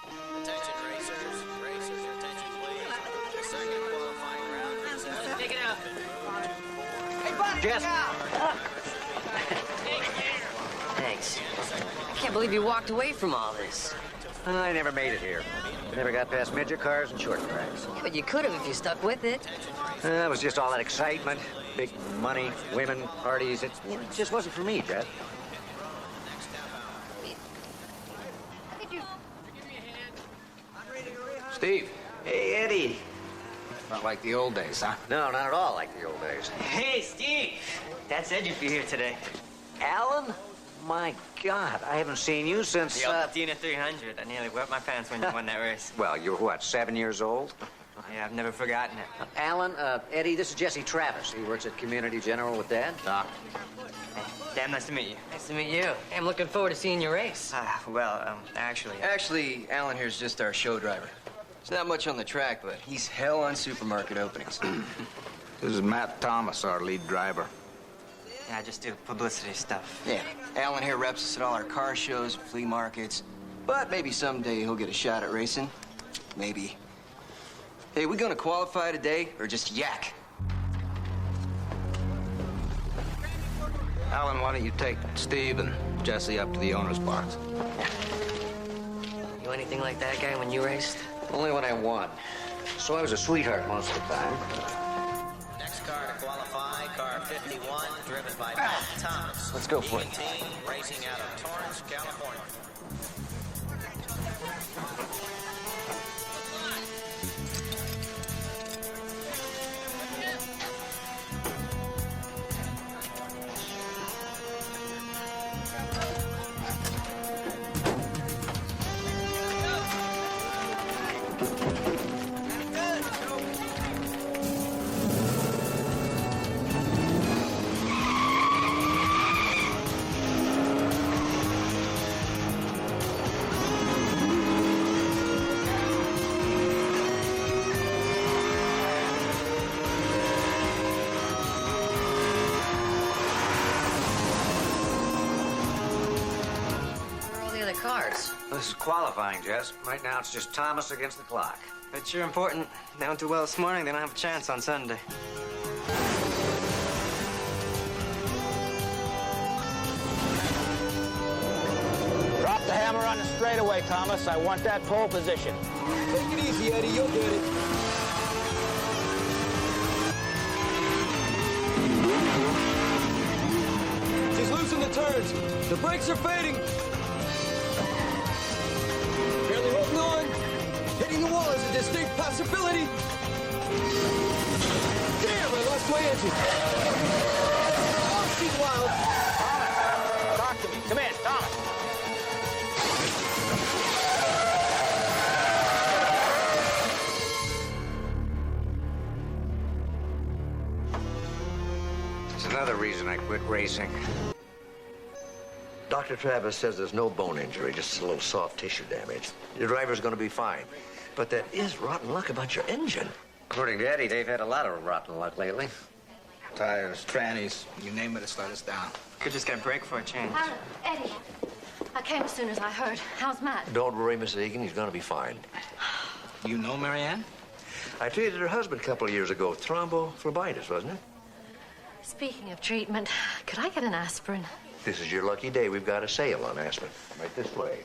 Attention racers. Racers, attention please. The second qualifying round is out. Take it out. Hey, buddy, Jess. Thanks. I can't believe you walked away from all this. I never made it here. I never got past midget cars and short tracks. Yeah, but you could have if you stuck with it. It was just all that excitement, big money, women, parties. It just wasn't for me, Jess. Steve. Hey, Eddie. Not like the old days, huh? No, not at all like the old days. Hey, Steve. That's Edgy for you here today. Alan? My God, I haven't seen you since, The Alpatina 300. I nearly wet my pants when you won that race. Well, you were what, 7 years old? Yeah, I've never forgotten it. Alan, Eddie, this is Jesse Travis. He works at Community General with Dad. Doc. Hey, damn, nice to meet you. Nice to meet you. Hey, I'm looking forward to seeing your race. Actually... Actually, Alan here's just our show driver. There's not much on the track, but he's hell on supermarket openings. This is Matt Thomas, our lead driver. Yeah, I just do publicity stuff. Yeah, Alan here reps us at all our car shows, flea markets. But maybe someday he'll get a shot at racing. Maybe. Hey, we gonna qualify today, or just yak? Alan, why don't you take Steve and Jesse up to the owner's box? You anything like that guy when you raced? Only when I won. So I was a sweetheart most of the time. Next car to qualify, car 51, driven by Matt Thomas. Let's go for it. Team racing out of Torrance, California. Cars. This is qualifying, Jess. Right now, it's just Thomas against the clock. That's sure important. They don't do well this morning, they don't have a chance on Sunday. Drop the hammer on the straightaway, Thomas. I want that pole position. Take it easy, Eddie. You'll get it. She's losing the turns. The brakes are fading. Barely holding on. Hitting the wall is a distinct possibility. Damn, I lost my engine. Oh, she's wild. Thomas, talk to me. Come in, Thomas. There's another reason I quit racing. Dr. Travis says there's no bone injury, just a little soft tissue damage. Your driver's gonna be fine. But there is rotten luck about your engine. According to Eddie, they've had a lot of rotten luck lately. Tires, trannies, you name it, it's let us down. Could just get a break for a change. Eddie, I came as soon as I heard. How's Matt? Don't worry, Miss Egan, he's gonna be fine. You know Marianne? I treated her husband a couple of years ago, thrombophlebitis, wasn't it? Speaking of treatment, could I get an aspirin? This is your lucky day. We've got a sale on aspirin. Right this way.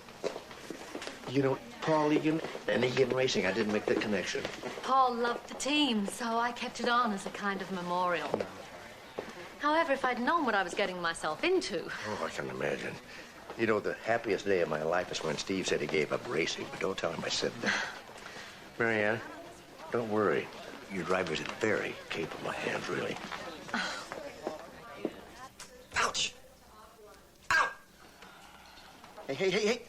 You know, Paul Egan and Egan Racing, I didn't make the connection. Paul loved the team, so I kept it on as a kind of memorial. However, if I'd known what I was getting myself into... Oh, I can imagine. You know, the happiest day of my life is when Steve said he gave up racing, but don't tell him I said that. Marianne, don't worry. Your driver's in very capable hands, really. Ouch! Ow! Hey.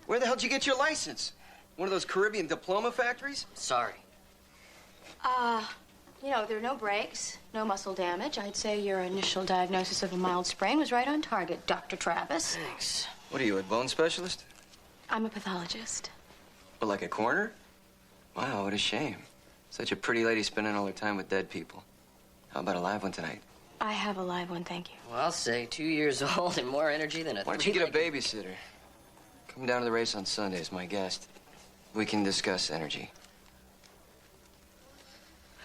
Where the hell did you get your license? One of those Caribbean diploma factories? Sorry. You know, there are no breaks, no muscle damage. I'd say your initial diagnosis of a mild sprain was right on target, Dr. Travis. Thanks. What are you, a bone specialist? I'm a pathologist. But like a coroner? Wow, what a shame. Such a pretty lady spending all her time with dead people. How about a live one tonight? I have a live one, thank you. Well, I'll say 2 years old and more energy than a Why don't you get a babysitter? Come down to the race on Sunday as my guest. We can discuss energy.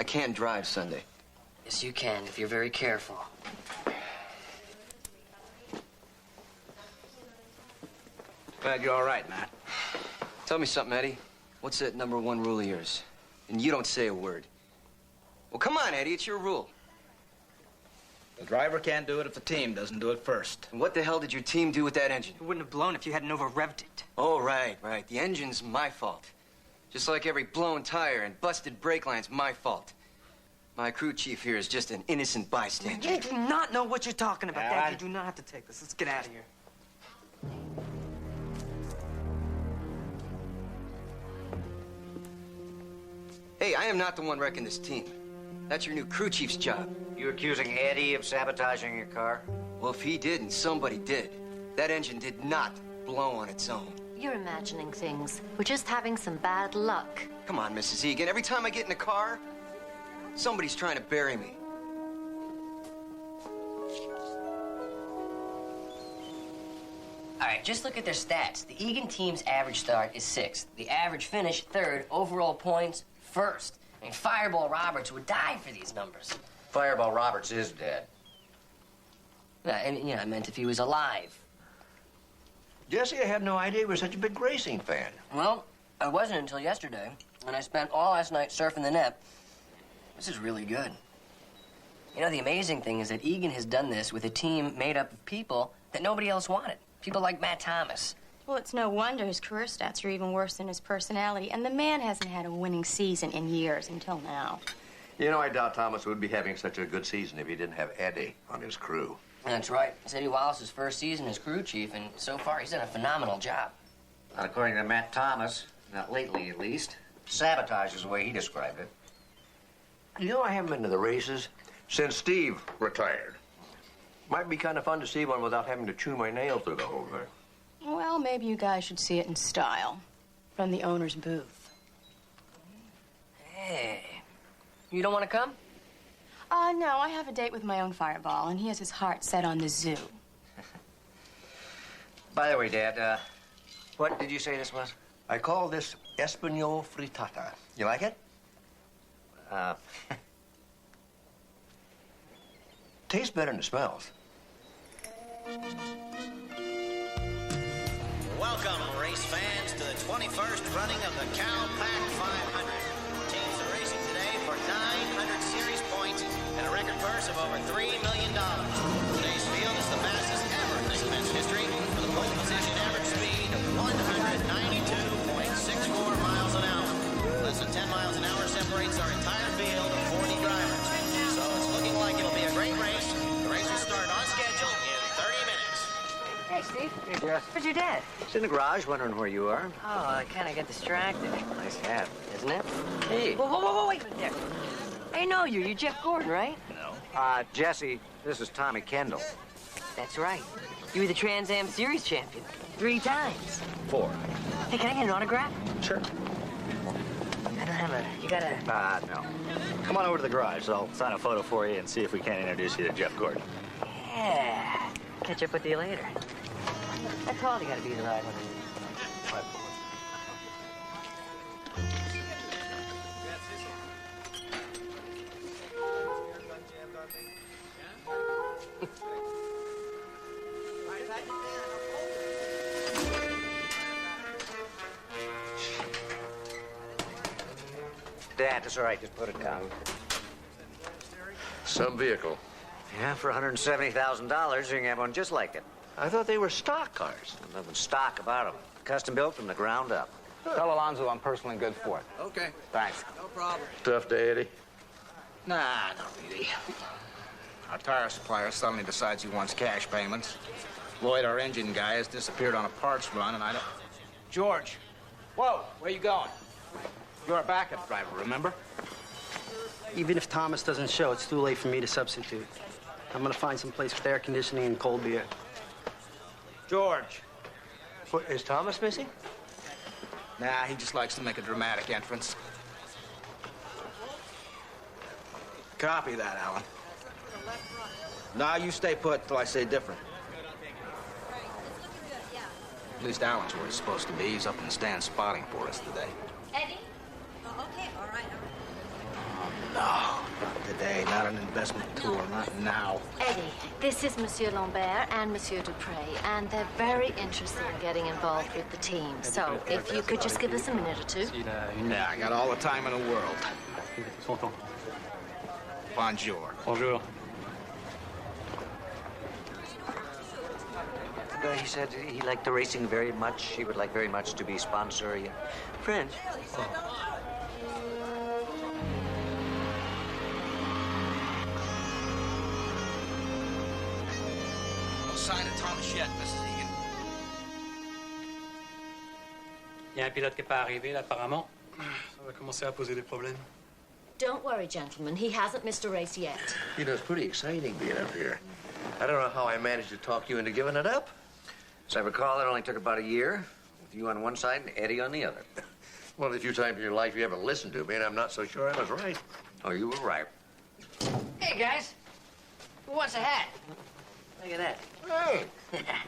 I can't drive Sunday. Yes, you can, if you're very careful. Glad you're all right, Matt. Tell me something, Eddie. What's that number one rule of yours? And you don't say a word. Well, come on, Eddie, it's your rule. The driver can't do it if the team doesn't do it first. And what the hell did your team do with that engine? It wouldn't have blown if you hadn't over-revved it. Oh, right. The engine's my fault. Just like every blown tire and busted brake line's my fault. My crew chief here is just an innocent bystander. You do not know what you're talking about, Dad. Dad. You do not have to take this. Let's get out of here. Hey, I am not the one wrecking this team. That's your new crew chief's job. You accusing Eddie of sabotaging your car? Well, if he didn't, somebody did. That engine did not blow on its own. You're imagining things. We're just having some bad luck. Come on, Mrs. Egan. Every time I get in a car, somebody's trying to bury me. All right, just look at their stats. The Egan team's average start is 6th. The average finish, 3rd. Overall points, 1st. I mean, Fireball Roberts would die for these numbers. Fireball Roberts is dead. I meant if he was alive. Jesse, I had no idea you were such a big racing fan. Well, I wasn't until yesterday, when I spent all last night surfing the net. This is really good. You know, the amazing thing is that Egan has done this with a team made up of people that nobody else wanted. People like Matt Thomas. Well, it's no wonder his career stats are even worse than his personality. And the man hasn't had a winning season in years until now. You know, I doubt Thomas would be having such a good season if he didn't have Eddie on his crew. That's right. It's Eddie Wallace's first season as crew chief, and so far he's done a phenomenal job. Not according to Matt Thomas, not lately at least. Sabotage is the way he described it. You know, I haven't been to the races since Steve retired. Might be kind of fun to see one without having to chew my nails through the whole thing. Well, maybe you guys should see it in style. From the owner's booth. Hey, you don't want to come? No, I have a date with my own Fireball, and he has his heart set on the zoo. By the way, Dad, what did you say this was? I call this Espanol frittata. You like it? Tastes better than it smells. Welcome, race fans, to the 21st running of the Cal-Pac 500. Teams are racing today for 900 series points and a record purse of over $3 million. Today's field is the fastest ever in this event's history, with a pole position average speed of 192.64 miles an hour. Less than 10 miles an hour separates our entire field of 40 drivers. So it's looking like it'll be a great race. The race will start on schedule in 30 minutes. Hey, Steve. Hey, Jess. Where's your dad? He's in the garage wondering where you are. Oh, I kind of get distracted. Nice hat. Isn't it? Hey. Whoa, wait a minute there. I know you. You're Jeff Gordon, right? No. Jesse, this is Tommy Kendall. That's right. You were the Trans Am Series champion 3 times. 4. Hey, can I get an autograph? Sure. I don't have a... You got a... No. Come on over to the garage. I'll sign a photo for you and see if we can't introduce you to Jeff Gordon. Yeah. Catch up with you later. I told you gotta be the right one. Dad, it's all right. Just put it down. Some vehicle. Yeah, for $170,000, you can have one just like it. I thought they were stock cars. There's nothing stock about them. Custom built from the ground up. Tell Alonzo I'm personally good for it. Okay. Thanks. No problem. Tough day, Eddie. Nah, not really. Our tire supplier suddenly decides he wants cash payments. Lloyd, our engine guy, has disappeared on a parts run, and I don't... George! Whoa, where you going? You're a backup driver, remember? Even if Thomas doesn't show, it's too late for me to substitute. I'm gonna find some place with air conditioning and cold beer. George! What, is Thomas missing? Nah, he just likes to make a dramatic entrance. Copy that, Alan. Nah, you stay put till I say different. At least Alan's where he's supposed to be. He's up in the stand spotting for us today. Eddie? Oh, okay, all right. No, not today. Not an investment tour. Not now. Eddie, this is Monsieur Lambert and Monsieur Dupre, and they're very interested in getting involved with the team. So if you could just give us a minute or two. Yeah, I got all the time in the world. Bonjour. Bonjour. He said he liked the racing very much. He would like very much to be sponsor. French. No sign of Thomas yet, Mrs. Egan. Il y a un pilote qui n'est pas arrivé, là, apparemment. Ça va commencer à poser des problèmes. Don't worry, gentlemen. He hasn't missed a race yet. You know, it's pretty exciting being up here. I don't know how I managed to talk you into giving it up. As I recall, it only took about a year, with you on one side and Eddie on the other. One of the few times in your life you haven't listened to me, and I'm not so sure I was right. Oh, you were right. Hey, guys. Who wants a hat? Look at that. Hey,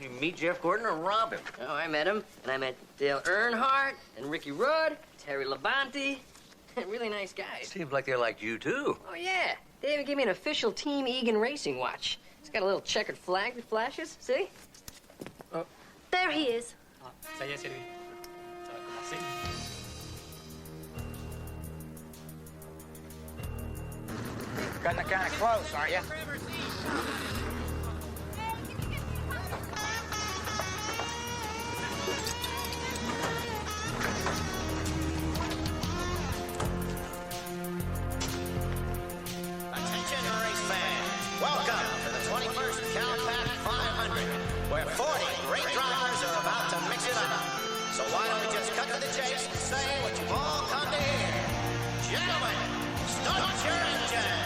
you meet Jeff Gordon or rob him? Oh, I met him, and I met Dale Earnhardt and Ricky Rudd, Terry Labonte. Really nice guys. Seems like they liked you, too. Oh, yeah. They even gave me an official Team Egan racing watch. It's got a little checkered flag that flashes. See? Oh. There he is. Ah, ça y est, c'est lui. Ça va commencer. Cutting it kind of close, aren't you? Attention, race fans. Welcome to the 21st CalPac 500, where 40 great drivers are about to mix it up. So why don't we just cut to the chase and say what you've all come to hear? Gentlemen, start your engines.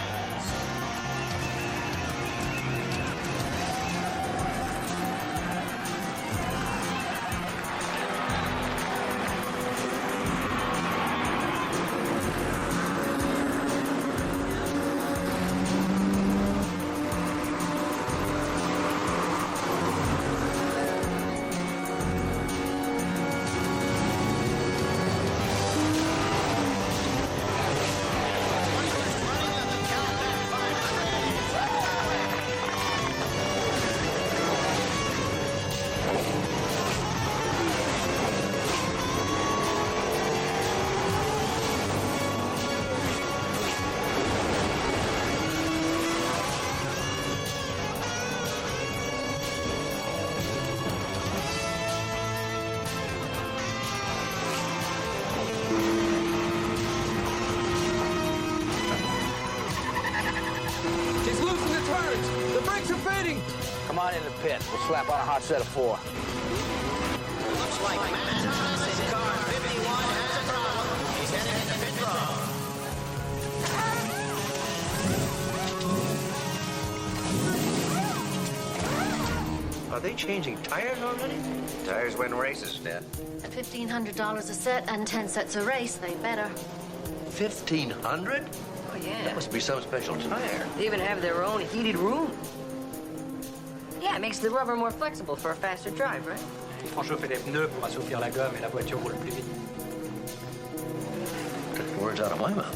Come on in the pit. We'll slap on a hot set of 4. Looks like Matt Thomas in car 51 has a problem. He's headed into pit row. Are they changing tires already? Tires win races, Dad. At $1,500 a set and 10 sets a race, they better. 1,500? Oh, yeah. That must be some special tire. They even have their own heated room. Yeah, it makes the rubber more flexible for a faster drive, right? Ils font chauffer les pneus pour assouplir la gomme et la voiture roule plus vite. Took words out of my mouth.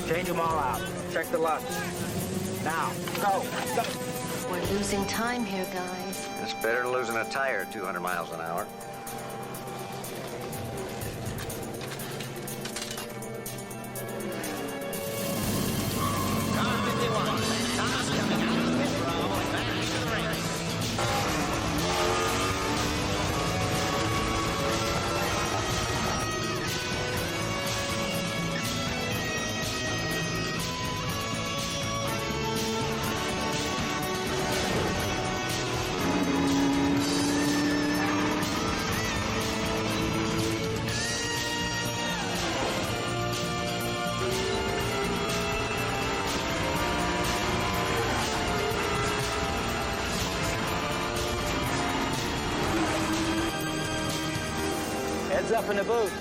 Change them all out. Check the lugs. Now, go. We're losing time here, guys. It's better than losing a tire at 200 miles an hour. Heads up in the booth.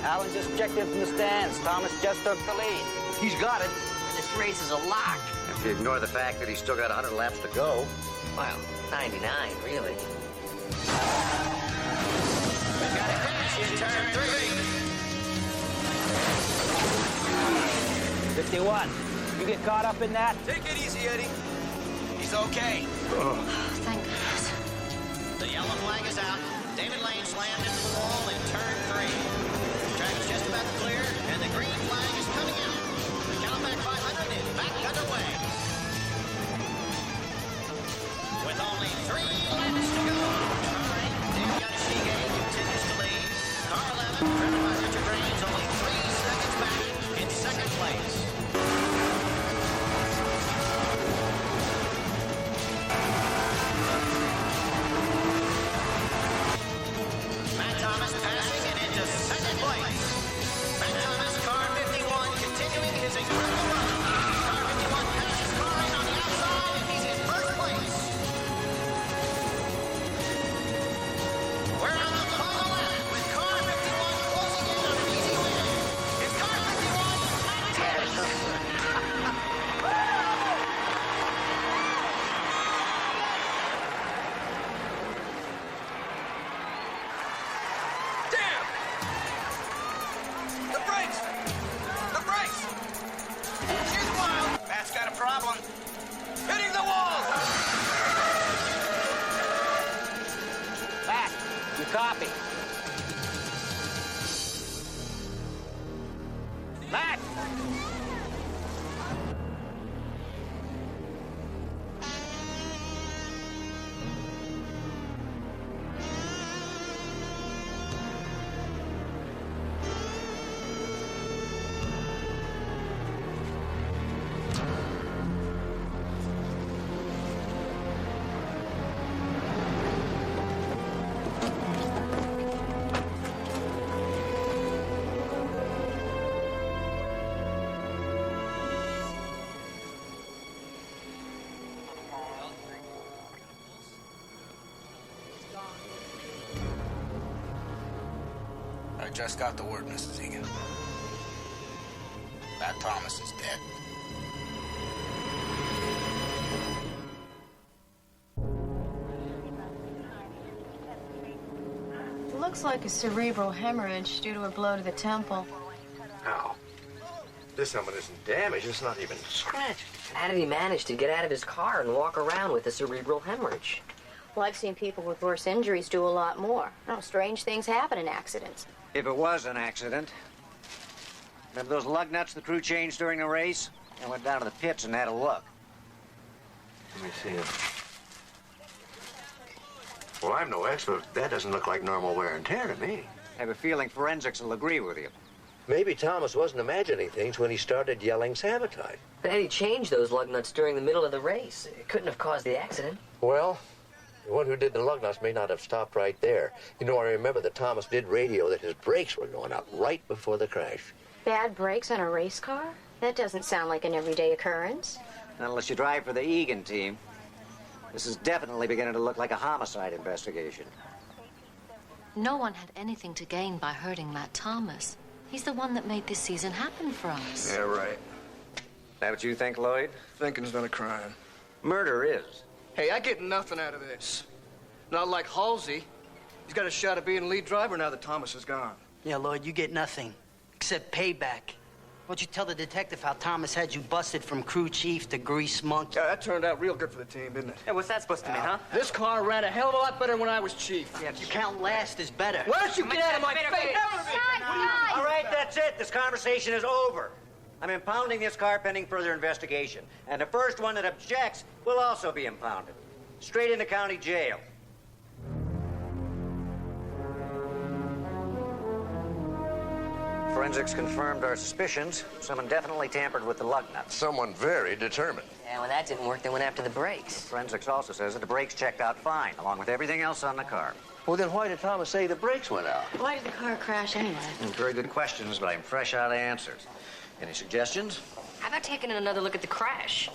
Alan just checked in from the stands. Thomas just took the lead. He's got it. This race is a lock. If you ignore the fact that he's still got 100 laps to go. Well, 99, really. We've got a crash in turn 3. 51. You get caught up in that? Take it easy, Eddie. He's okay. Oh, thank goodness. The yellow flag is out. David Lane slammed into the wall in turn 3. The track is just about clear, and the green flag is coming out. The Cadillac 500 is back underway. With only 3 laps to go. All right, Dave Yonashige continues to lead. Car 11, driven by Richard Raines, only 3 seconds back in second place. Matt Thomas passing and into second place. Matt Thomas, car 51, continuing his incredible run. Car 51 passes car 8 on the outside, and he's in first place. We're on the final lap with car 51 closing in on an easy win. It's car 51, Matt Thomas. Damn! The brakes! The brakes! She's wild! Matt's got a problem. Hitting the wall! Matt, you copy. Matt! I just got the word, Mrs. Egan. Matt Thomas is dead. Looks like a cerebral hemorrhage due to a blow to the temple. How? This helmet isn't damaged. It's not even scratched. How did he manage to get out of his car and walk around with a cerebral hemorrhage? Well, I've seen people with worse injuries do a lot more. Strange things happen in accidents. If it was an accident. Remember those lug nuts the crew changed during the race? I went down to the pits and had a look. Let me see it. Well, I'm no expert. That doesn't look like normal wear and tear to me. I have a feeling forensics will agree with you. Maybe Thomas wasn't imagining things when he started yelling sabotage. But Eddie changed those lug nuts during the middle of the race. It couldn't have caused the accident. Well, the one who did the lug nuts may not have stopped right there. You know, I remember that Thomas did radio that his brakes were going out right before the crash. Bad brakes on a race car? That doesn't sound like an everyday occurrence. Not unless you drive for the Egan team. This is definitely beginning to look like a homicide investigation. No one had anything to gain by hurting Matt Thomas. He's the one that made this season happen for us. Yeah, right. That what you think, Lloyd? Thinking's not a crime. Murder is. Hey, I get nothing out of this. Not like Halsey. He's got a shot at being lead driver now that Thomas is gone. Yeah, Lloyd, you get nothing. Except payback. What'd you tell the detective how Thomas had you busted from crew chief to grease monkey? Yeah, that turned out real good for the team, didn't it? Hey, what's that supposed to mean, huh? This car ran a hell of a lot better when I was chief. Yeah, if you count last is better. Why don't you get out of my face? All right, that's it. This conversation is over. I'm impounding this car pending further investigation. And the first one that objects will also be impounded. Straight into county jail. Forensics confirmed our suspicions. Someone definitely tampered with the lug nuts. Someone very determined. Yeah, when that didn't work, they went after the brakes. Forensics also says that the brakes checked out fine, along with everything else on the car. Well, then why did Thomas say the brakes went out? Why did the car crash anyway? Very good questions, but I'm fresh out of answers. Any suggestions? How about taking another look at the crash?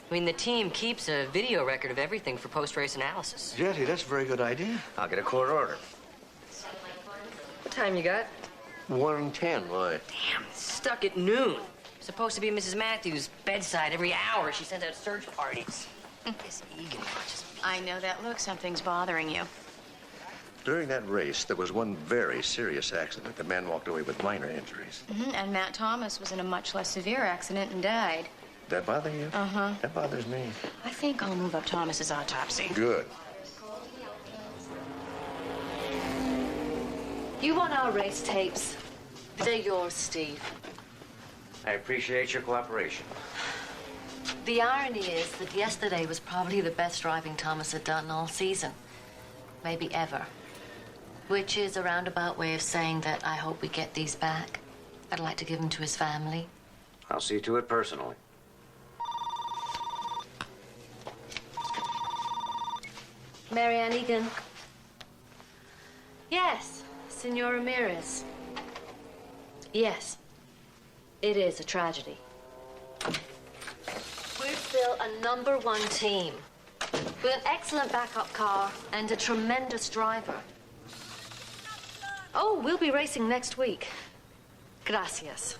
I mean, the team keeps a video record of everything for post-race analysis. Jesse, that's a very good idea. I'll get a court order. What time you got? 1:10, why? Damn, it's stuck at noon. Supposed to be Mrs. Matthews' bedside every hour. She sends out search parties. This Egan watches me. I know that look. Something's bothering you. During that race, there was one very serious accident. The man walked away with minor injuries. And Matt Thomas was in a much less severe accident and died. That bother you? Uh-huh. That bothers me. I think I'll move up Thomas's autopsy. Good. You want our race tapes? They're yours, Steve. I appreciate your cooperation. The irony is that yesterday was probably the best driving Thomas had done all season. Maybe ever. Which is a roundabout way of saying that I hope we get these back. I'd like to give them to his family. I'll see to it personally. Marianne Egan. Yes, Senor Ramirez. Yes, it is a tragedy. We're still a #1 team with an excellent backup car and a tremendous driver. Oh, we'll be racing next week. Gracias.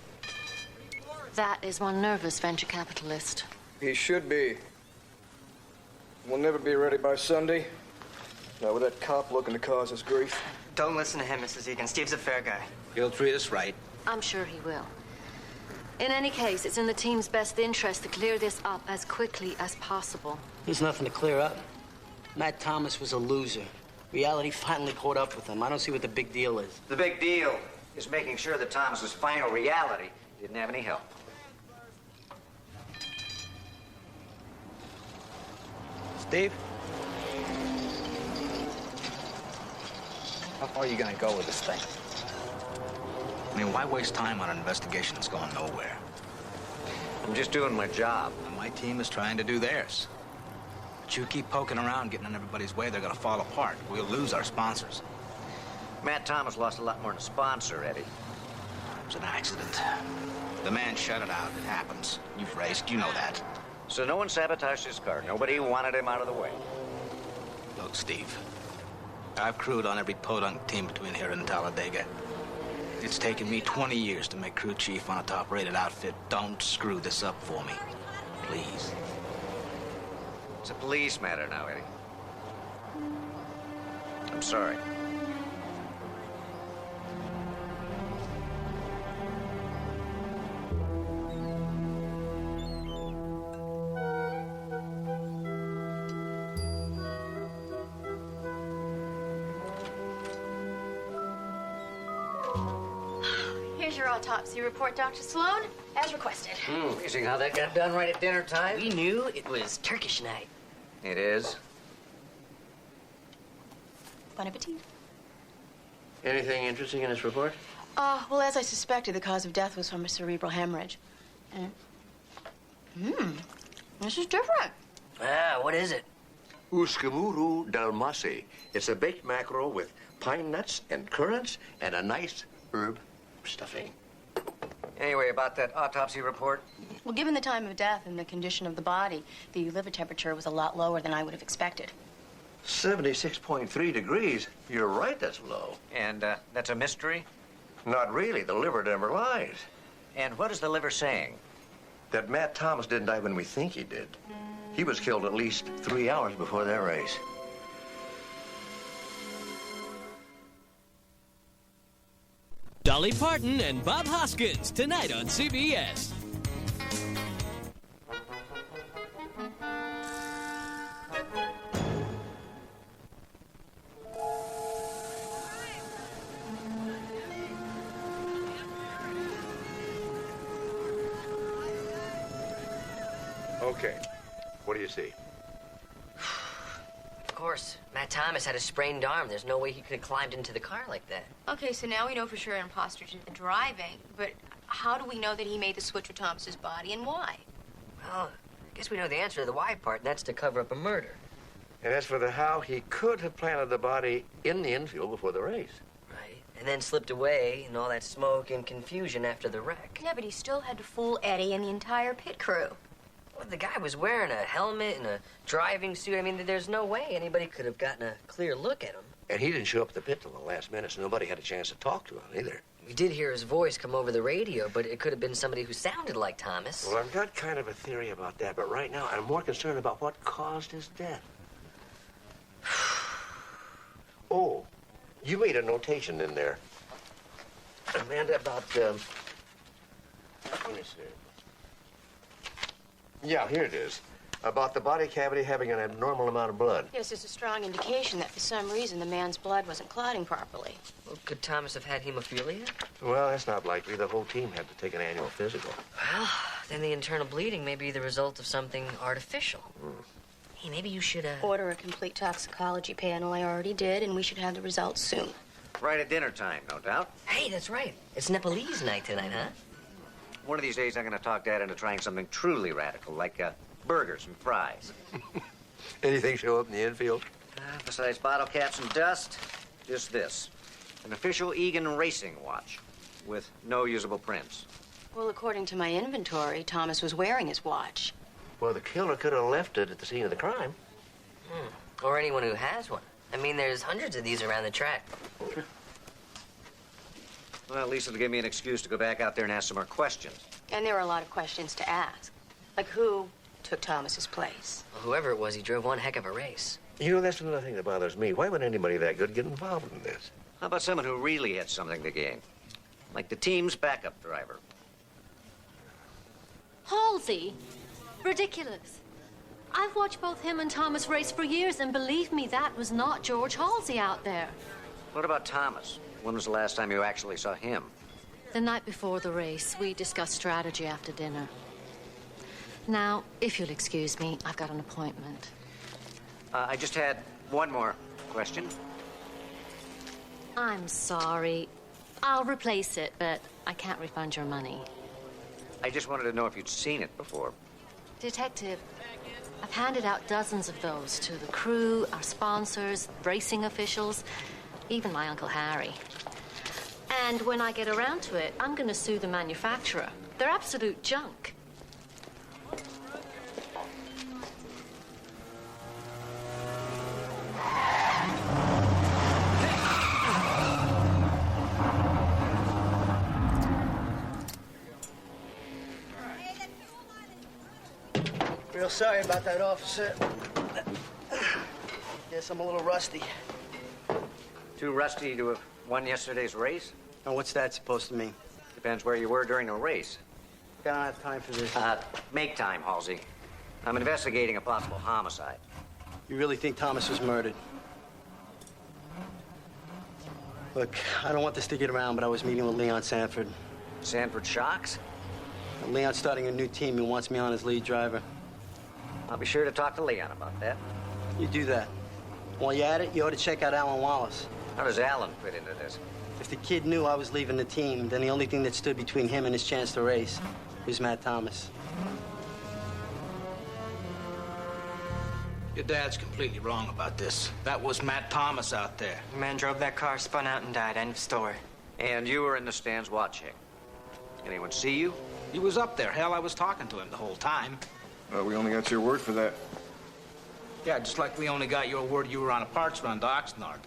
That is one nervous venture capitalist. He should be. We'll never be ready by Sunday. Not with that cop looking to cause us grief. Don't listen to him, Mrs. Egan. Steve's a fair guy. He'll treat us right. I'm sure he will. In any case, it's in the team's best interest to clear this up as quickly as possible. There's nothing to clear up. Matt Thomas was a loser. Reality finally caught up with him. I don't see what the big deal is. The big deal is making sure that Thomas's final reality didn't have any help. Steve? How far are you gonna go with this thing? I mean, why waste time on an investigation that's going nowhere? I'm just doing my job. And my team is trying to do theirs. But you keep poking around, getting in everybody's way, they're gonna fall apart. We'll lose our sponsors. Matt Thomas lost a lot more than a sponsor, Eddie. It was an accident. The man shut it out. It happens. You've raced, you know that. So no one sabotaged his car. Nobody wanted him out of the way. Look, Steve, I've crewed on every podunk team between here and Talladega. It's taken me 20 years to make crew chief on a top-rated outfit. Don't screw this up for me, please. It's a police matter now, Eddie. I'm sorry. Here's your autopsy report, Dr. Sloan, as requested. Amazing how that got done right at dinner time. We knew it was Turkish night. It is. Bon appetit. Anything interesting in this report? Well, as I suspected, the cause of death was from a cerebral hemorrhage. This is different. Ah, what is it? Uskamuru dalmasi. It's a baked mackerel with pine nuts and currants and a nice herb stuffing. Anyway, about that autopsy report, Well, given the time of death and the condition of the body, the liver temperature was a lot lower than I would have expected. 76.3 degrees. You're right, that's low. and that's a mystery. Not really. The liver never lies. And what is the liver saying? That Matt Thomas didn't die when we think he did. He was killed at least 3 hours before their race. Dolly Parton and Bob Hoskins tonight on CBS. Okay. What do you see? Of course, Matt Thomas had a sprained arm. There's no way he could have climbed into the car like that. Okay, so now we know for sure an imposter did the driving, but how do we know that he made the switch with Thomas's body and why? Well, I guess we know the answer to the why part, and that's to cover up a murder. And as for the how, he could have planted the body in the infield before the race. Right. And then slipped away in all that smoke and confusion after the wreck. Yeah, but he still had to fool Eddie and the entire pit crew. Well, the guy was wearing a helmet and a driving suit. I mean, there's no way anybody could have gotten a clear look at him. And he didn't show up at the pit till the last minute, so nobody had a chance to talk to him either. We did hear his voice come over the radio, but it could have been somebody who sounded like Thomas. Well, I've got kind of a theory about that, but right now I'm more concerned about what caused his death. Oh, you made a notation in there, Amanda, about, let me see. Yeah, here it is. About the body cavity having an abnormal amount of blood. Yes, there's a strong indication that for some reason the man's blood wasn't clotting properly. Well, could Thomas have had hemophilia? Well, that's not likely. The whole team had to take an annual physical. Well, then the internal bleeding may be the result of something artificial. Hey, maybe you should, Order a complete toxicology panel. I already did, and we should have the results soon. Right at dinner time, no doubt. Hey, that's right. It's Nepalese night tonight, huh? One of these days, I'm going to talk Dad into trying something truly radical, like burgers and fries. Anything show up in the infield? Besides bottle caps and dust, just this. An official Egan racing watch with no usable prints. Well, according to my inventory, Thomas was wearing his watch. Well, the killer could have left it at the scene of the crime. Or anyone who has one. I mean, there's hundreds of these around the track. Well, at least it'll give me an excuse to go back out there and ask some more questions. And there were a lot of questions to ask. Like who took Thomas's place? Well, whoever it was, he drove one heck of a race. You know, that's another thing that bothers me. Why would anybody that good get involved in this? How about someone who really had something to gain? Like the team's backup driver. Halsey? Ridiculous. I've watched both him and Thomas race for years, and believe me, that was not George Halsey out there. What about Thomas? When was the last time you actually saw him? The night before the race, we discussed strategy after dinner. Now, if you'll excuse me, I've got an appointment. I just had one more question. I'm sorry. I'll replace it, but I can't refund your money. I just wanted to know if you'd seen it before. Detective, I've handed out dozens of those to the crew, our sponsors, racing officials, even my Uncle Harry. And when I get around to it, I'm going to sue the manufacturer. They're absolute junk. Real sorry about that, officer. Guess I'm a little rusty. Too rusty to have won yesterday's race? Now, what's that supposed to mean? Depends where you were during the race. I don't have time for this. Make time, Halsey. I'm investigating a possible homicide. You really think Thomas was murdered? Look, I don't want this to get around, but I was meeting with Leon Sanford. Sanford Shocks? Leon's starting a new team. He wants me on as lead driver. I'll be sure to talk to Leon about that. You do that. While you're at it, you ought to check out Alan Wallace. How does Alan fit into this? If the kid knew I was leaving the team, then the only thing that stood between him and his chance to race was Matt Thomas. Your dad's completely wrong about this. That was Matt Thomas out there. The man drove that car, spun out, and died. End of story. And you were in the stands watching. Anyone see you? He was up there. Hell, I was talking to him the whole time. We only got your word for that. Yeah, just like we only got your word you were on a parts run to Oxnard.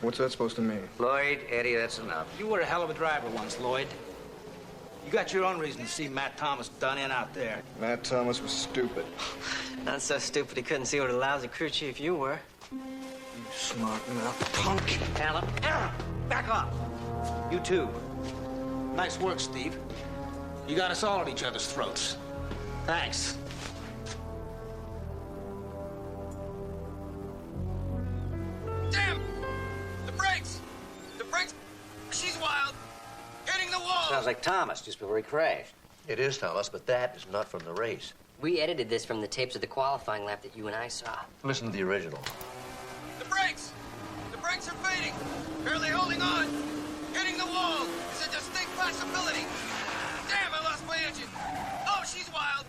What's that supposed to mean? Lloyd, Eddie, that's enough. You were a hell of a driver once, Lloyd. You got your own reason to see Matt Thomas done in out there. Matt Thomas was stupid. Not so stupid he couldn't see what a lousy crew chief you were. You smart mouth punk. Alan, back off. You too. Nice work, Steve. You got us all at each other's throats. Thanks. Damn! The brakes! The brakes! She's wild! Hitting the wall! Sounds like Thomas just before he crashed. It is Thomas, but that is not from the race. We edited this from the tapes of the qualifying lap that you and I saw. Listen to the original. The brakes! The brakes are fading! Barely holding on! Hitting the wall! It's a distinct possibility! Damn, I lost my engine! Oh, she's wild!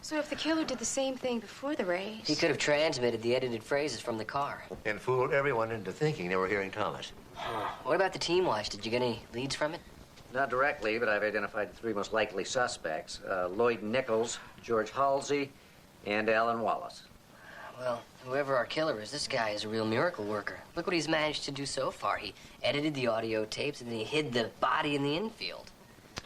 So if the killer did the same thing before the race... He could have transmitted the edited phrases from the car. And fooled everyone into thinking they were hearing Thomas. What about the team watch? Did you get any leads from it? Not directly, but I've identified the three most likely suspects. Lloyd Nichols, George Halsey, and Alan Wallace. Well, whoever our killer is, this guy is a real miracle worker. Look what he's managed to do so far. He edited the audio tapes, and then he hid the body in the infield.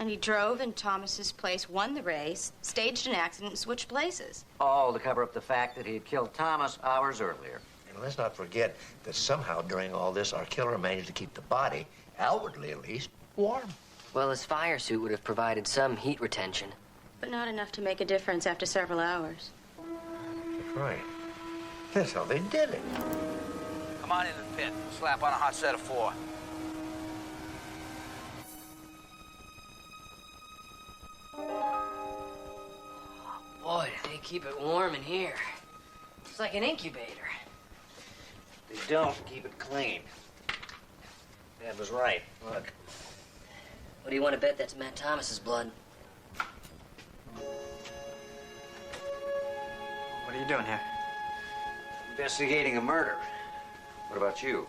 And he drove in Thomas's place, won the race, staged an accident, and switched places. All to cover up the fact that he had killed Thomas hours earlier. And let's not forget that somehow during all this, our killer managed to keep the body, outwardly at least, warm. Well, his fire suit would have provided some heat retention. But not enough to make a difference after several hours. That's right. That's how they did it. Come on in the pit. Slap on a hot set of 4. Boy, do they keep it warm in here. It's like an incubator. They don't keep it clean. Dad was right. Look. What do you want to bet that's Matt Thomas's blood? What are you doing here? Investigating a murder. What about you?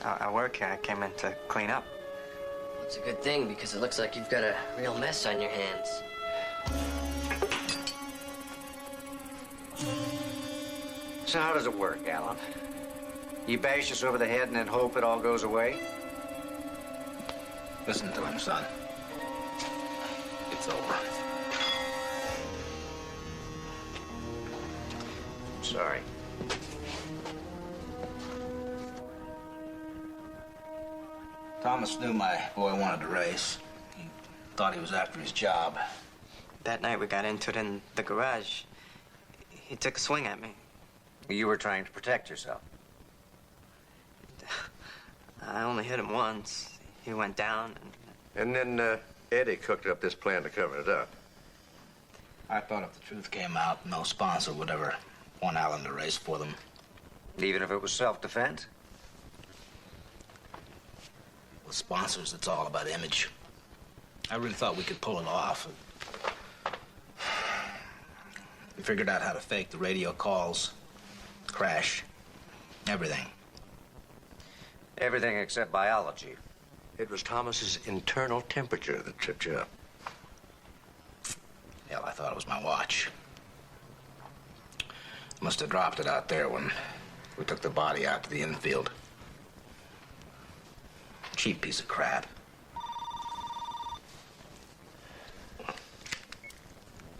I work here. I came in to clean up. It's a good thing, because it looks like you've got a real mess on your hands. So how does it work, Alan? You bash us over the head and then hope it all goes away? Listen to him, son. It's over. Sorry. Thomas knew my boy wanted to race. He thought he was after his job. That night we got into it in the garage. He took a swing at me. You were trying to protect yourself. I only hit him once. He went down And then Eddie cooked up this plan to cover it up. I thought if the truth came out, no sponsor would ever want Alan to race for them. Even if it was self-defense? With sponsors, it's all about image. I really thought we could pull it off. We figured out how to fake the radio calls, crash, everything. Everything except biology. It was Thomas's internal temperature that tripped you up. Hell, I thought it was my watch. Must have dropped it out there when we took the body out to the infield. Cheap piece of crap.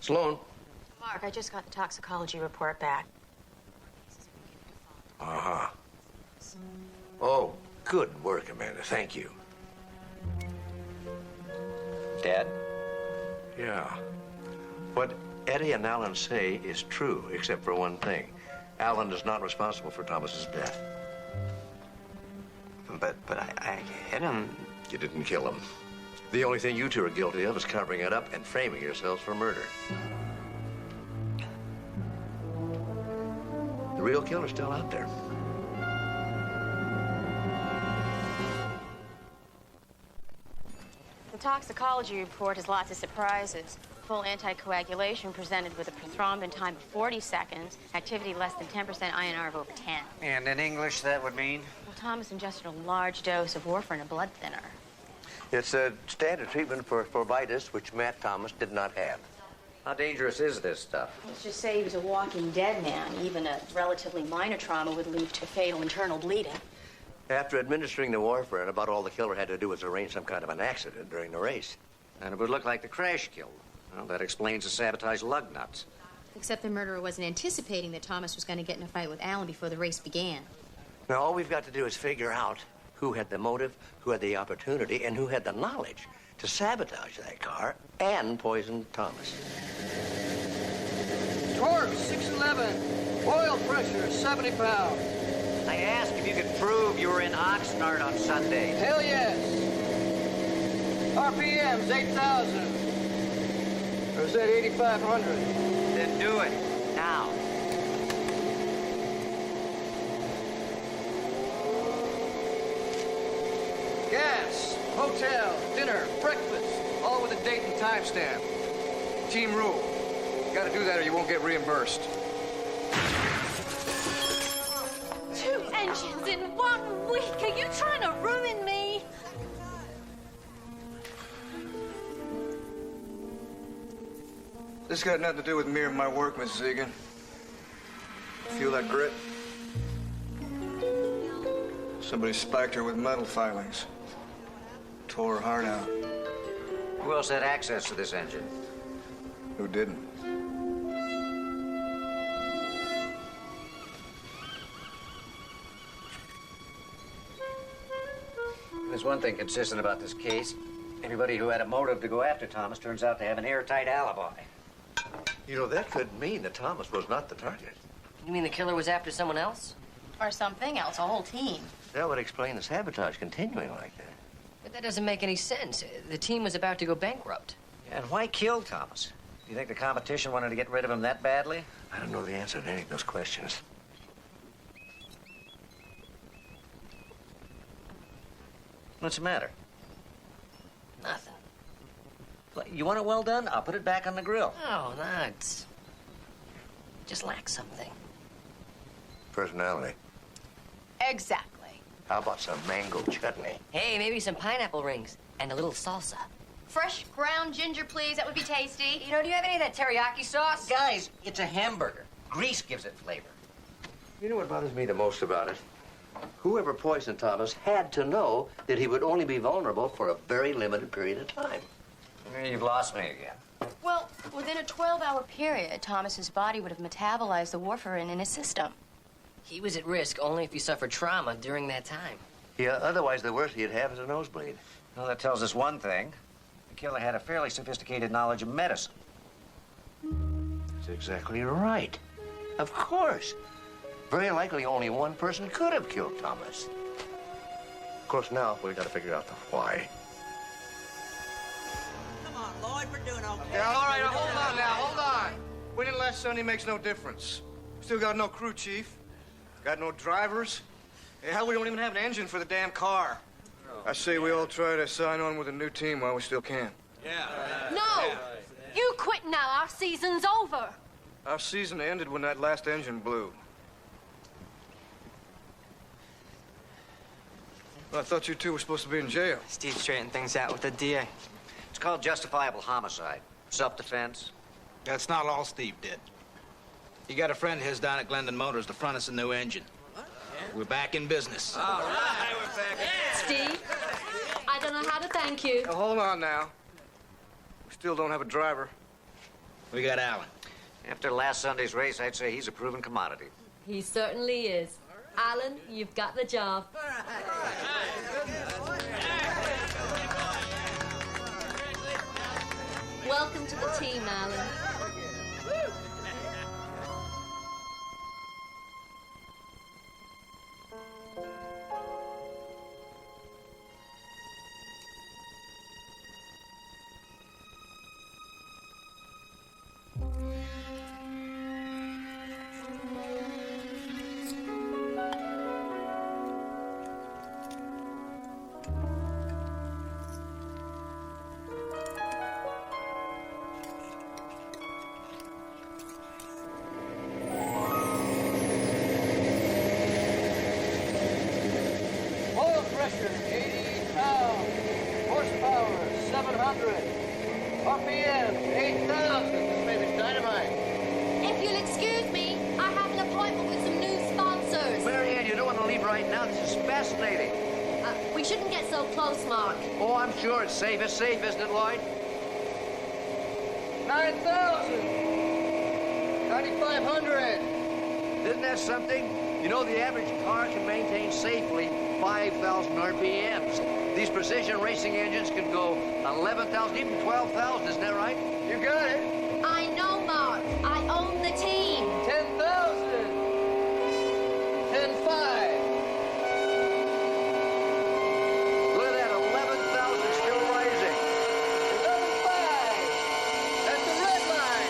Sloan. Mark, I just got the toxicology report back. Uh-huh. Oh, good work, Amanda. Thank you. Dad? Yeah. What Eddie and Alan say is true, except for one thing. Alan is not responsible for Thomas's death. But I hit him. You didn't kill him. The only thing you two are guilty of is covering it up and framing yourselves for murder. The real killer's still out there. The toxicology report has lots of surprises. Full anticoagulation presented with a prothrombin time of 40 seconds, activity less than 10% INR of over 10. And in English, that would mean? Well, Thomas ingested a large dose of warfarin, a blood thinner. It's a standard treatment for forvitis, which Matt Thomas did not have. How dangerous is this stuff? Let's just say he was a walking dead man. Even a relatively minor trauma would lead to fatal internal bleeding. After administering the warfarin, about all the killer had to do was arrange some kind of an accident during the race. And it would look like the crash killed. Well, that explains the sabotage lug nuts. Except the murderer wasn't anticipating that Thomas was going to get in a fight with Alan before the race began. Now, all we've got to do is figure out who had the motive, who had the opportunity, and who had the knowledge to sabotage that car and poison Thomas. Torque, 611. Oil pressure, 70 pounds. I asked if you could prove you were in Oxnard on Sunday. Hell yes. RPM's 8,000. Or is that 8,500? Then do it, now. Gas, hotel, dinner, breakfast, all with a date and timestamp. Team rule. You gotta do that or you won't get reimbursed. 2 engines in 1 week. Are you trying to ruin me? This got nothing to do with me or my work, Mrs. Egan. Feel that grit? Somebody spiked her with metal filings. Tore her heart out. Who else had access to this engine? Who didn't? There's one thing consistent about this case. Anybody who had a motive to go after Thomas turns out to have an airtight alibi. You know, that could mean that Thomas was not the target. You mean the killer was after someone else? Or something else, a whole team. That would explain the sabotage continuing like that. But that doesn't make any sense. The team was about to go bankrupt. And why kill Thomas? Do you think the competition wanted to get rid of him that badly? I don't know the answer to any of those questions. What's the matter? Nothing. You want it well done? I'll put it back on the grill. Oh, that's... just lacks something. Personality. Exactly. How about some mango chutney? Hey, maybe some pineapple rings and a little salsa. Fresh ground ginger, please. That would be tasty. You know, do you have any of that teriyaki sauce? Guys, it's a hamburger. Grease gives it flavor. You know what bothers me the most about it? Whoever poisoned Thomas had to know that he would only be vulnerable for a very limited period of time. You've lost me again. Well, within a 12-hour period, Thomas's body would have metabolized the warfarin in his system. He was at risk only if he suffered trauma during that time. Yeah, otherwise the worst he'd have is a nosebleed. Well, that tells us one thing. The killer had a fairly sophisticated knowledge of medicine. That's exactly right. Of course. Very likely only one person could have killed Thomas. Of course, now we've got to figure out the why. Come on, Lloyd, we're doing okay. Yeah, all right, hold on now, hold on. Winning last Sunday makes no difference. Still got no crew chief. Got no drivers. Yeah, hell, we don't even have an engine for the damn car. I say we all try to sign on with a new team while we still can. No! You quit now. Our season's over. Our season ended when that last engine blew. Well, I thought you two were supposed to be in jail. Steve straightened things out with the DA. It's called justifiable homicide. Self-defense. That's not all Steve did. He got a friend of his down at Glendon Motors to front us a new engine. We're back in business. All right, we're back. Steve, I don't know how to thank you. Now, hold on now. We still don't have a driver. We got Alan. After last Sunday's race, I'd say he's a proven commodity. He certainly is. Alan, you've got the job. Welcome to the team, Alan. Oil pressure, 80 pounds. Horsepower, 700. RPM, 8,000. This baby's dynamite. If you'll excuse me, I have an appointment with some new sponsors. Marianne, you don't want to leave right now. This is fascinating. We shouldn't get so close, Mark. Oh, I'm sure it's safe. It's safe, isn't it, Lloyd? 9,000. 9,500. Isn't that something? You know, the average car can maintain safely 5,000 RPMs. These precision racing engines can go 11,000, even 12,000. Isn't that right? You got it. I know, Mark. I own the team. 10,000. 10,500. Look at that, 11,000 still rising. 11,500. That's the red line.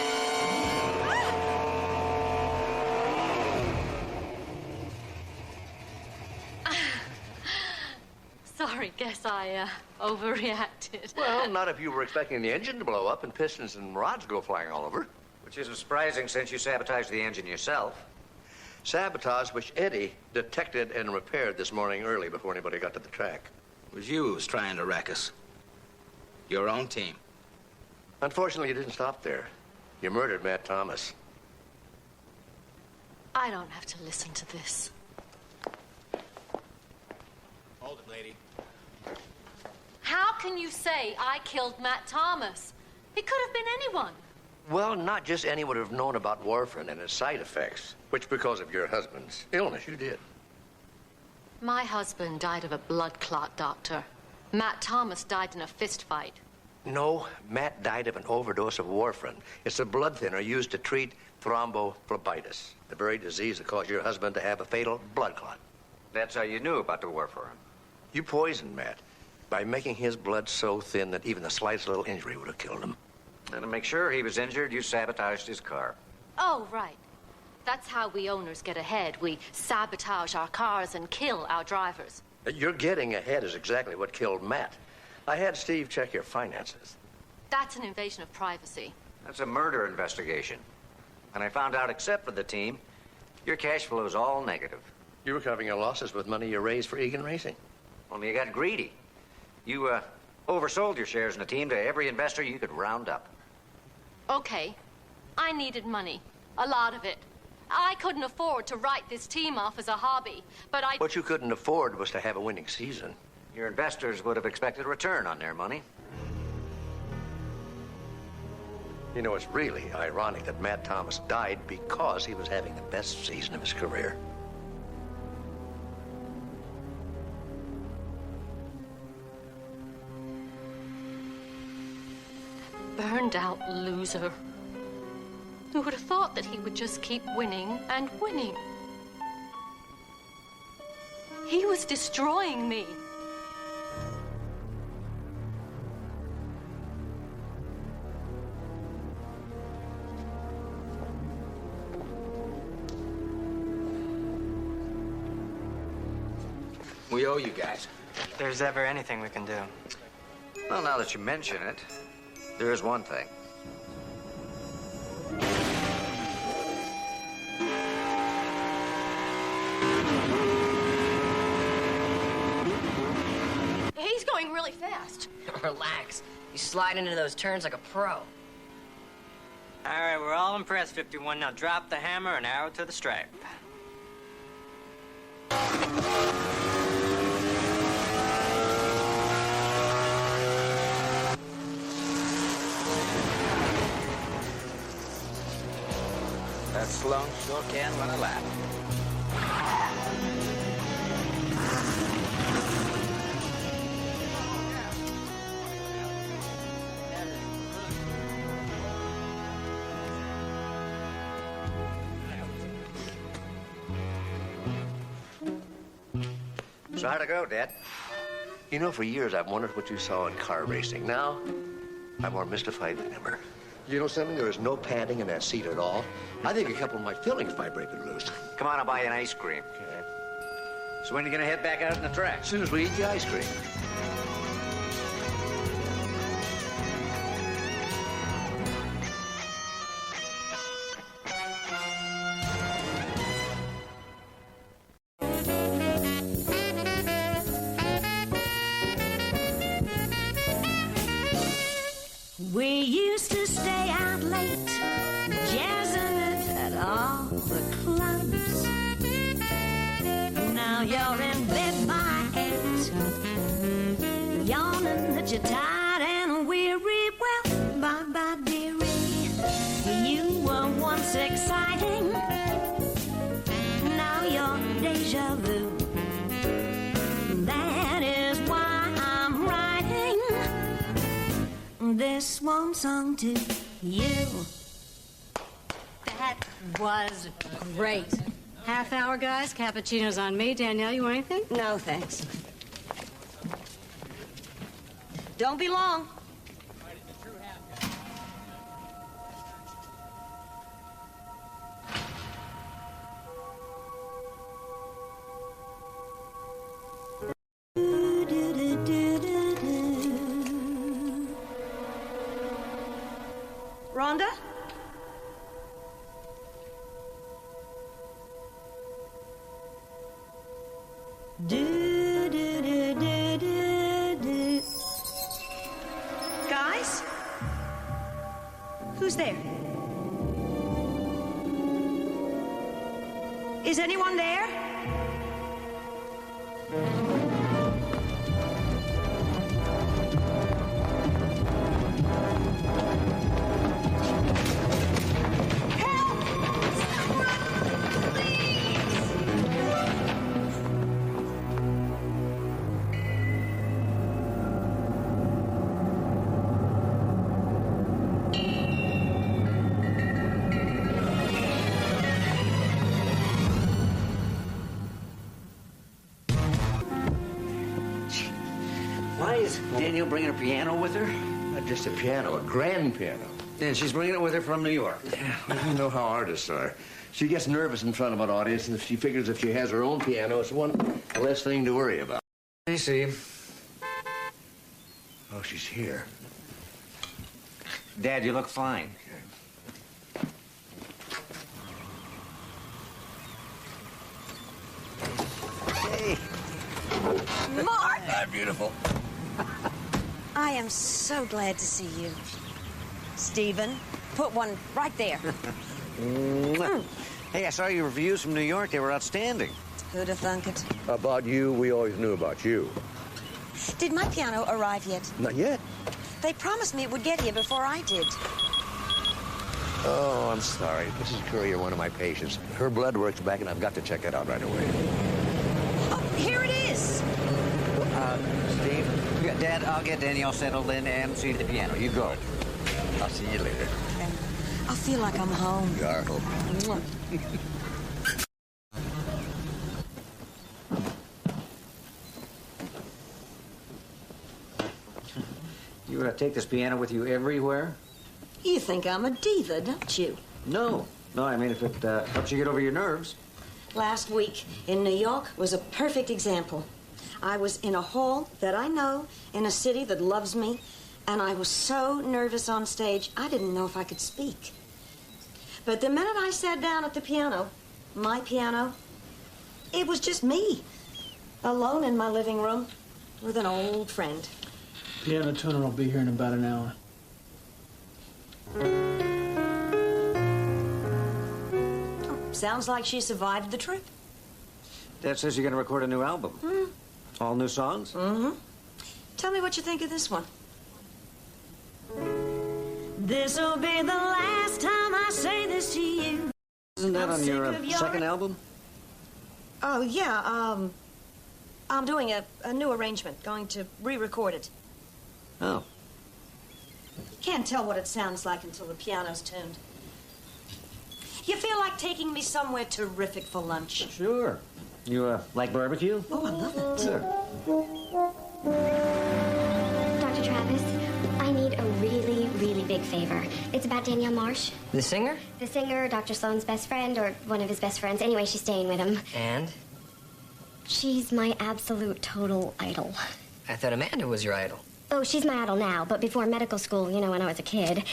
Sorry, guess I overreacted. Well, not if you were expecting the engine to blow up and pistons and rods go flying all over. Which isn't surprising since you sabotaged the engine yourself. Sabotage which Eddie detected and repaired this morning early before anybody got to the track. It was you who was trying to wreck us. Your own team. Unfortunately, you didn't stop there. You murdered Matt Thomas. I don't have to listen to this. Hold it, lady. How can you say I killed Matt Thomas? It could have been anyone. Well, not just anyone would have known about warfarin and its side effects, which because of your husband's illness, you did. My husband died of a blood clot, Doctor. Matt Thomas died in a fist fight. No, Matt died of an overdose of warfarin. It's a blood thinner used to treat thrombophlebitis, the very disease that caused your husband to have a fatal blood clot. That's how you knew about the warfarin. You poisoned Matt by making his blood so thin that even the slightest little injury would have killed him. And to make sure he was injured, you sabotaged his car. Oh, right. That's how we owners get ahead. We sabotage our cars and kill our drivers. Your getting ahead is exactly what killed Matt. I had Steve check your finances. That's an invasion of privacy. That's a murder investigation. And I found out, except for the team, your cash flow is all negative. You were covering your losses with money you raised for Egan Racing. Only you got greedy. You, oversold your shares in the team to every investor you could round up. Okay. I needed money. A lot of it. I couldn't afford to write this team off as a hobby, but I... What you couldn't afford was to have a winning season. Your investors would have expected a return on their money. You know, it's really ironic that Matt Thomas died because he was having the best season of his career. Burned out loser. Who would have thought that he would just keep winning and winning? He was destroying me. We owe you guys. If there's ever anything we can do. Well, now that you mention it, there is one thing. He's going really fast. Relax. You slide into those turns like a pro. All right, we're all impressed, 51. Now drop the hammer and arrow to the stripe. That Sloan sure can run a lap. So how'd it go, Dad? You know, for years I've wondered what you saw in car racing. Now, I'm more mystified than ever. You know something? There is no padding in that seat at all. I think a couple of my fillings vibrated loose. Come on, I'll buy you an ice cream. Okay. So when are you gonna head back out on the track? As soon as we eat the ice cream. We used to stay out late, jazzing it at all the clubs. Now you're in bed by 8, yawning that you're tired and weary. Well, bye-bye, dearie. You were once exciting, now you're deja vu. That is why I'm writing this swan song to you. That was great. Half hour, guys. Cappuccino's on me. Danielle, you want anything? No, thanks. Don't be long. Rhonda? Do, do, do, do, do, do. Is anyone there? Why is Danielle bringing a piano with her? Not just a piano, a grand piano. And she's bringing it with her from New York. You know how artists are. She gets nervous in front of an audience, and if she figures if she has her own piano, it's one less thing to worry about. I see. Oh, she's here. Dad, you look fine. Hey. Mark! Hi, beautiful. I am so glad to see you. Stephen, put one right there. Hey, I saw your reviews from New York. They were outstanding. Who'd have thunk it? About you, we always knew about you. Did my piano arrive yet? Not yet. They promised me it would get here before I did. Oh, I'm sorry. Mrs. Currier, one of my patients. Her blood work's back, and I've got to check it out right away. Oh, here it is. Steve, Dad, I'll get Danielle settled in and see to the piano. You go. I'll see you later. I feel like I'm home. You are home. Mwah. You take this piano with you everywhere? You think I'm a diva, don't you? No. No, I mean, if it helps you get over your nerves. Last week in New York was a perfect example. I was in a hall that I know, in a city that loves me, and I was so nervous on stage, I didn't know if I could speak. But the minute I sat down at the piano, my piano, it was just me, alone in my living room with an old friend. Piano tuner will be here in about an hour. Sounds like she survived the trip. Dad says you're going to record a new album. All new songs? Mm-hmm. Tell me what you think of this one. This'll be the last time I say this to you. Isn't that on your second album? Oh, yeah, I'm doing a new arrangement, going to re-record it. Oh. Can't tell what it sounds like until the piano's tuned. You feel like taking me somewhere terrific for lunch? Sure. You, like barbecue? Oh, I love it. Sure. Dr. Travis, I need a really, really big favor. It's about Danielle Marsh. The singer? The singer, Dr. Sloan's best friend, or one of his best friends. Anyway, she's staying with him. And? She's my absolute total idol. I thought Amanda was your idol. Oh, she's my idol now, but before medical school, you know, when I was a kid,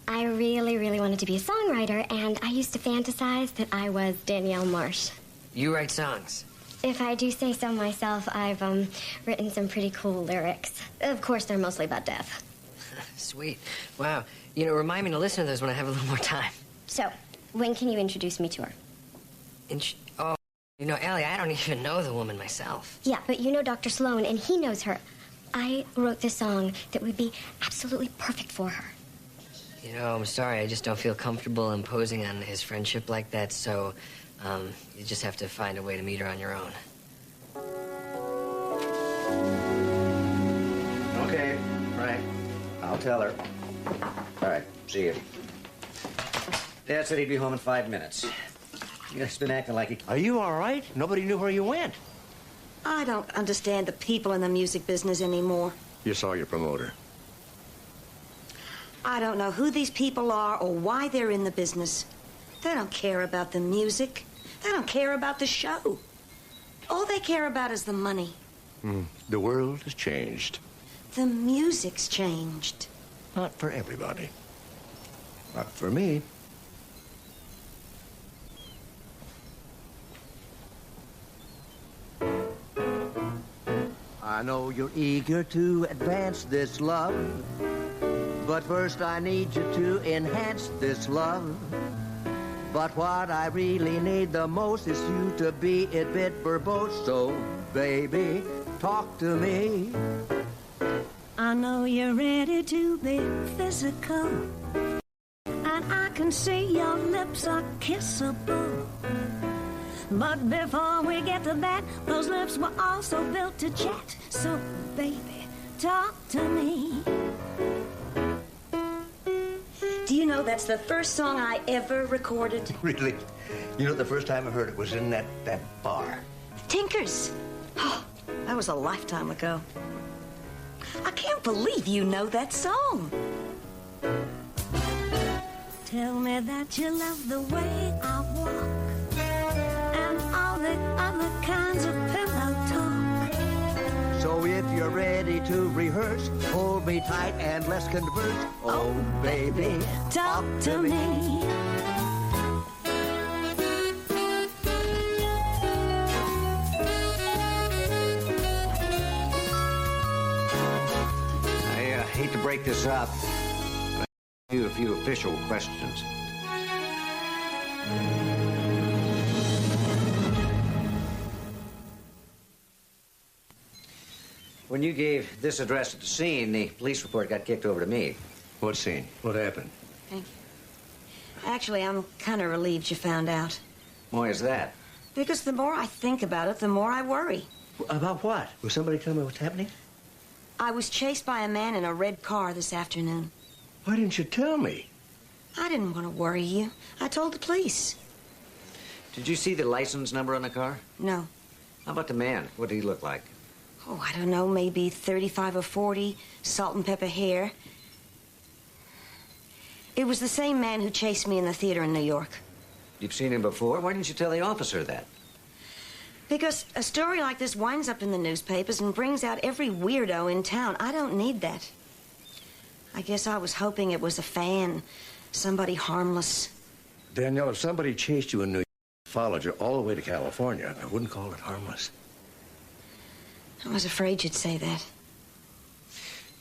I really, really wanted to be a songwriter, and I used to fantasize that I was Danielle Marsh. You write songs? If I do say so myself, I've written some pretty cool lyrics. Of course, they're mostly about death. Sweet. Wow. You know, remind me to listen to those when I have a little more time. So, when can you introduce me to her? Oh, you know, Ellie, I don't even know the woman myself. Yeah, but you know Dr. Sloan, and he knows her. I wrote this song that would be absolutely perfect for her. You know, I'm sorry, I just don't feel comfortable imposing on his friendship like that, so, you just have to find a way to meet her on your own. Okay, right. I'll tell her. All right, see you. Dad said he'd be home in 5 minutes. He's been acting like he... Are you all right? Nobody knew where you went. I don't understand the people in the music business anymore. You saw your promoter. I don't know who these people are or why they're in the business. They don't care about the music. They don't care about the show. All they care about is the money. The world has changed. The music's changed. Not for everybody. Not for me. I know you're eager to advance this love, but first I need you to enhance this love. But what I really need the most is you to be a bit verbose. So, baby, talk to me. I know you're ready to be physical, and I can see your lips are kissable. But before we get to that, those lips were also built to chat. So, baby, talk to me. Do you know that's the first song I ever recorded? Really? You know, the first time I heard it was in that bar. Tinker's. Oh, that was a lifetime ago. I can't believe you know that song. Tell me that you love the way I walk and all the other kinds of pillow talk. So if you're ready to rehearse, hold me tight and let's converse. Oh, baby, talk to me. I hate to break this up, but I have a few official questions. When you gave this address at the scene, the police report got kicked over to me. What scene? What happened? Thank you. Actually, I'm kind of relieved you found out. Why is that? Because the more I think about it, the more I worry. About what? Will somebody tell me what's happening? I was chased by a man in a red car this afternoon. Why didn't you tell me? I didn't want to worry you. I told the police. Did you see the license number on the car? No. How about the man? What did he look like? Oh, I don't know, maybe 35 or 40, salt and pepper hair. It was the same man who chased me in the theater in New York. You've seen him before? Why didn't you tell the officer that? Because a story like this winds up in the newspapers and brings out every weirdo in town. I don't need that. I guess I was hoping it was a fan, somebody harmless. Danielle, if somebody chased you in New York, followed you all the way to California, I wouldn't call it harmless. I was afraid you'd say that.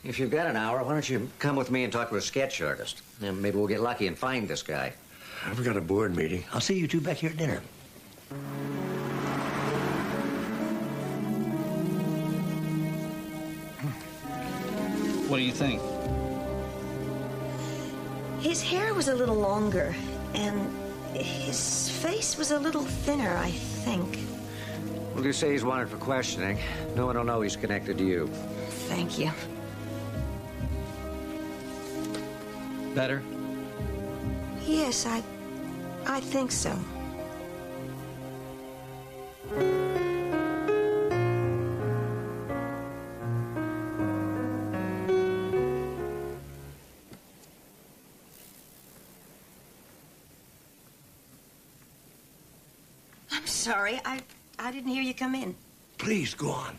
If you've got an hour, why don't you come with me and talk to a sketch artist? And maybe we'll get lucky and find this guy. I've got a board meeting. I'll see you two back here at dinner. What do you think? His hair was a little longer, and his face was a little thinner, I think. Well, you say he's wanted for questioning. No one will know he's connected to you. Thank you. Better? Yes, I think so. I'm sorry. I didn't hear you come in. Please, go on.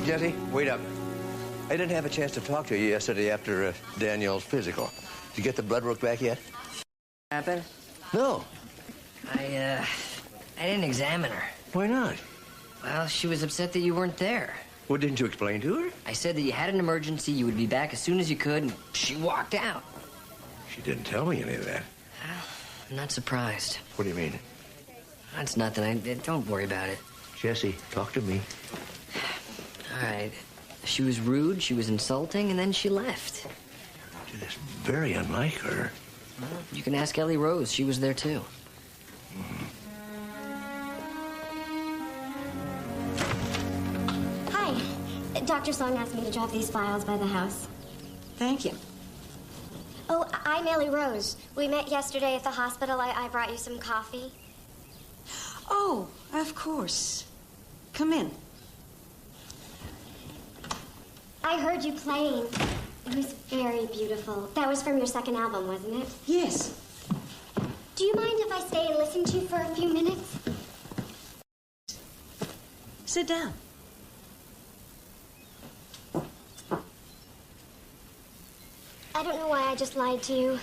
Jesse, wait up. I didn't have a chance to talk to you yesterday after Danielle's physical. Did you get the blood work back yet? Happened? No. I didn't examine her. Why not? Well, she was upset that you weren't there. What, didn't you explain to her? I said that you had an emergency, you would be back as soon as you could, and she walked out. She didn't tell me any of that. Well, I'm not surprised. What do you mean? That's nothing. Don't worry about it. Jesse, talk to me. All right. She was rude, she was insulting, and then she left. That's very unlike her. Well, you can ask Ellie Rose. She was there, too. Dr. Sloan asked me to drop these files by the house. Thank you. Oh, I'm Ellie Rose. We met yesterday at the hospital. I brought you some coffee. Oh, of course. Come in. I heard you playing. It was very beautiful. That was from your second album, wasn't it? Yes. Do you mind if I stay and listen to you for a few minutes? Sit down. I don't know why I just lied to you.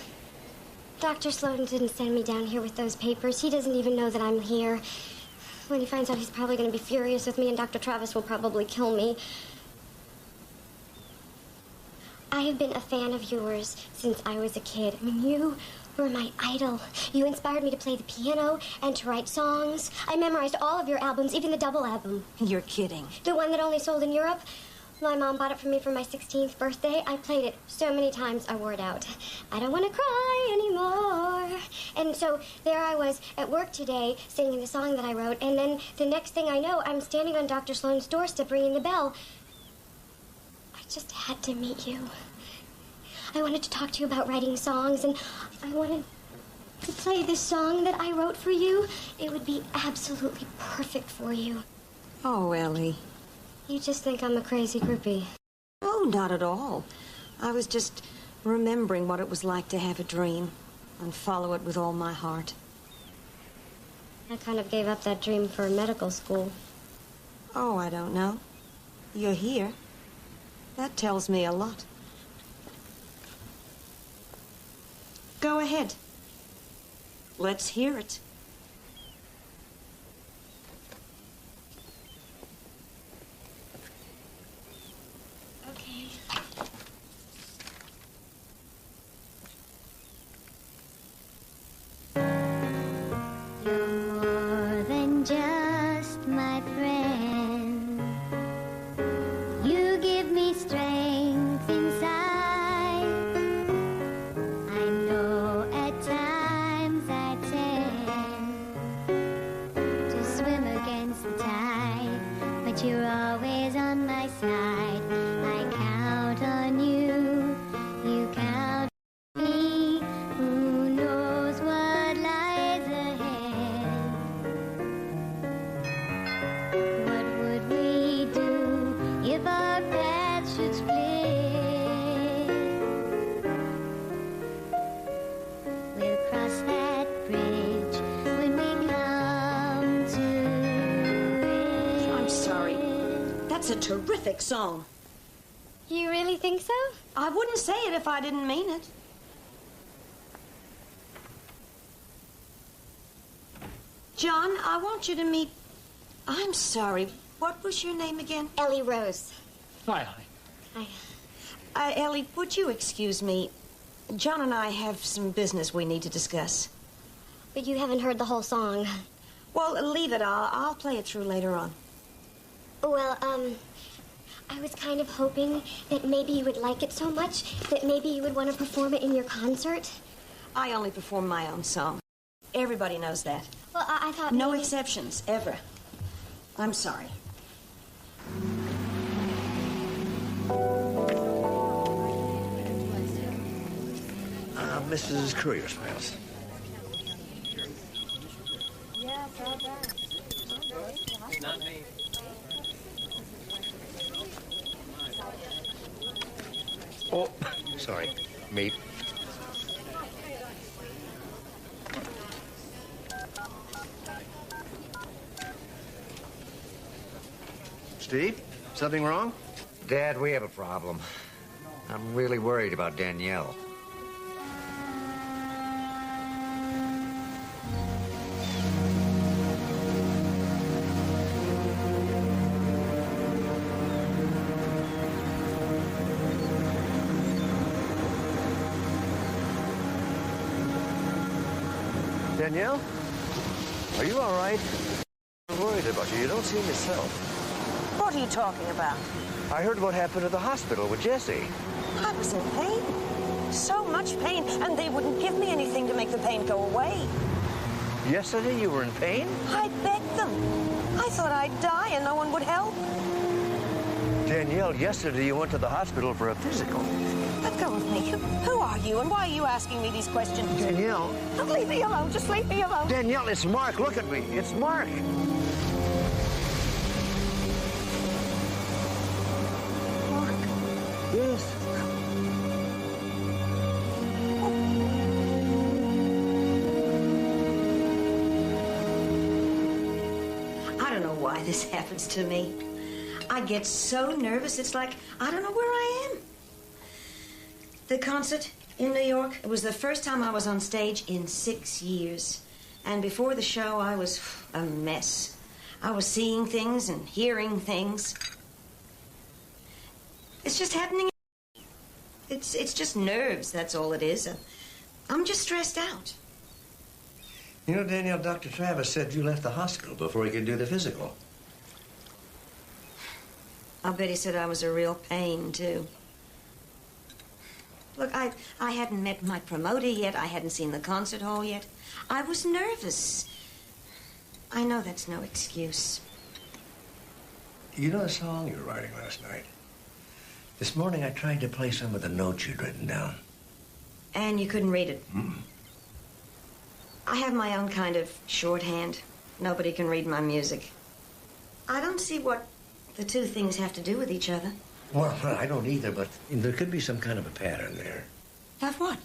Dr. Sloan didn't send me down here with those papers. He doesn't even know that I'm here. When he finds out, he's probably going to be furious with me, and Dr. Travis will probably kill me. I have been a fan of yours since I was a kid. I mean, you were my idol. You inspired me to play the piano and to write songs. I memorized all of your albums, even the double album. You're kidding. The one that only sold in Europe? My mom bought it for me for my 16th birthday. I played it so many times I wore it out. I don't want to cry anymore. And so there I was at work today singing the song that I wrote, and then the next thing I know, I'm standing on Dr. Sloan's doorstep ringing the bell. I just had to meet you. I wanted to talk to you about writing songs, and I wanted to play this song that I wrote for you. It would be absolutely perfect for you. Oh, Ellie. You just think I'm a crazy groupie. Oh, not at all. I was just remembering what it was like to have a dream and follow it with all my heart. I kind of gave up that dream for medical school. Oh, I don't know. You're here. That tells me a lot. Go ahead. Let's hear it. Okay. You're more than just my friend. You give me strength inside. I know at times I tend to swim against the tide, but you're always on my side. I count on you, you count on me. Who knows what lies ahead? What would we do if our paths should split? We'll cross that bridge when we come to it. I'm sorry. That's a terrific song. You really think so? I wouldn't say it if I didn't mean it. John, I want you to meet... I'm sorry. What was your name again? Ellie Rose. Hi. Hi. Ellie, would you excuse me? John and I have some business we need to discuss. But you haven't heard the whole song. Well, leave it. I'll play it through later on. Well, I was kind of hoping that maybe you would like it so much that maybe you would want to perform it in your concert. I only perform my own song. Everybody knows that. Well, I thought No maybe... exceptions, ever. I'm sorry. Mrs. Courier's files. Not me. Oh, sorry. Me. Steve, something wrong? Dad, we have a problem. I'm really worried about Danielle. Danielle? Are you all right? I'm worried about you. You don't seem yourself. What are you talking about? I heard what happened at the hospital with Jesse. I was in pain. So much pain, and they wouldn't give me anything to make the pain go away. Yesterday you were in pain? I begged them. I thought I'd die and no one would help. Danielle, yesterday you went to the hospital for a physical. Let go of me. Who are you, and why are you asking me these questions? Danielle. Oh, leave me alone. Just leave me alone. Danielle, it's Mark. Look at me. It's Mark. Mark? Yes. I don't know why this happens to me. I get so nervous, it's like I don't know where I am. The concert in New York, it was the first time I was on stage in 6 years. And before the show, I was a mess. I was seeing things and hearing things. It's just happening. It's just nerves, that's all it is. I'm just stressed out. You know, Danielle, Dr. Travis said you left the hospital before he could do the physical. I'll bet he said I was a real pain, too. Look, I hadn't met my promoter yet. I hadn't seen the concert hall yet. I was nervous. I know that's no excuse. You know the song you were writing last night? This morning I tried to play some of the notes you'd written down. And you couldn't read it? Mm-mm. I have my own kind of shorthand. Nobody can read my music. I don't see what the two things have to do with each other. Well, I don't either, but there could be some kind of a pattern there. Have what?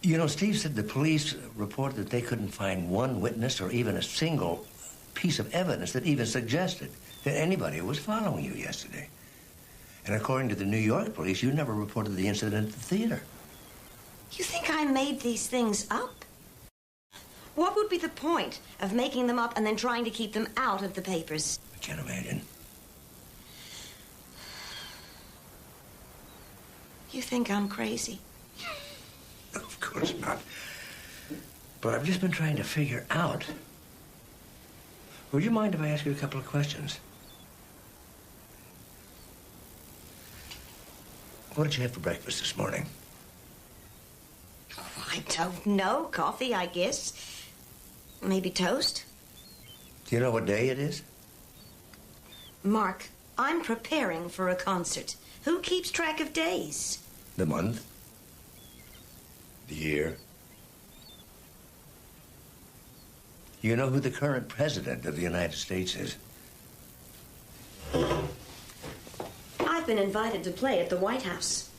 You know, Steve said the police reported that they couldn't find one witness or even a single piece of evidence that even suggested that anybody was following you yesterday. And according to the New York police, you never reported the incident at the theater. You think I made these things up? What would be the point of making them up and then trying to keep them out of the papers? I can't imagine. You think I'm crazy? Of course not. But I've just been trying to figure out. Would you mind if I ask you a couple of questions? What did you have for breakfast this morning? Oh, I don't know. Coffee, I guess. Maybe toast. Do you know what day it is? Mark, I'm preparing for a concert. Who keeps track of days? The month? The year? You know who the current president of the United States is? I've been invited to play at the White House.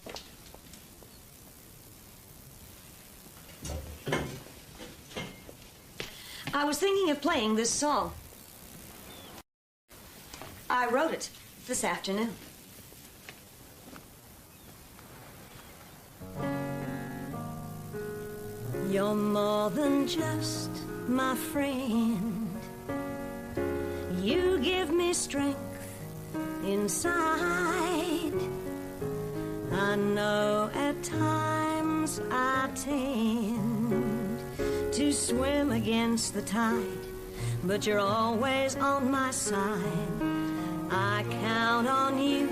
I was thinking of playing this song. I wrote it this afternoon. You're more than just my friend. You give me strength inside. I know at times I tend to swim against the tide, but you're always on my side. I count on you,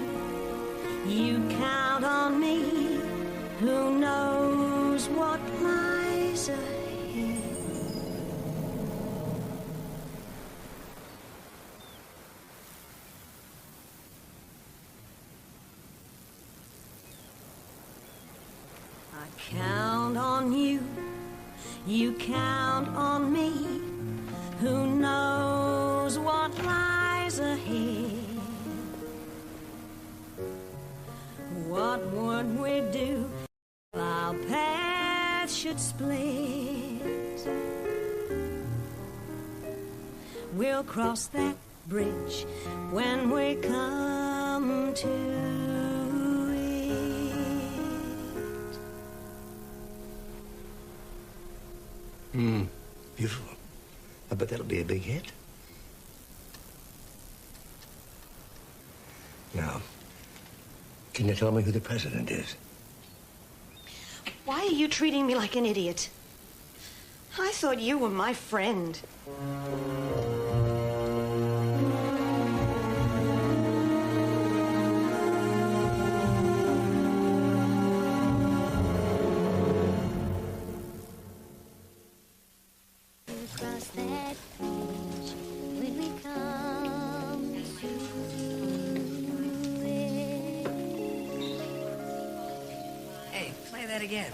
you count on me. Who knows what lies ahead? I count on you, you count on me. Who knows what lies ahead? What would we do if our paths should split? We'll cross that bridge when we come to it. Beautiful. I bet that'll be a big hit. Now, can you tell me who the president is? Why are you treating me like an idiot? I thought you were my friend. Cross that bridge when we come to that again.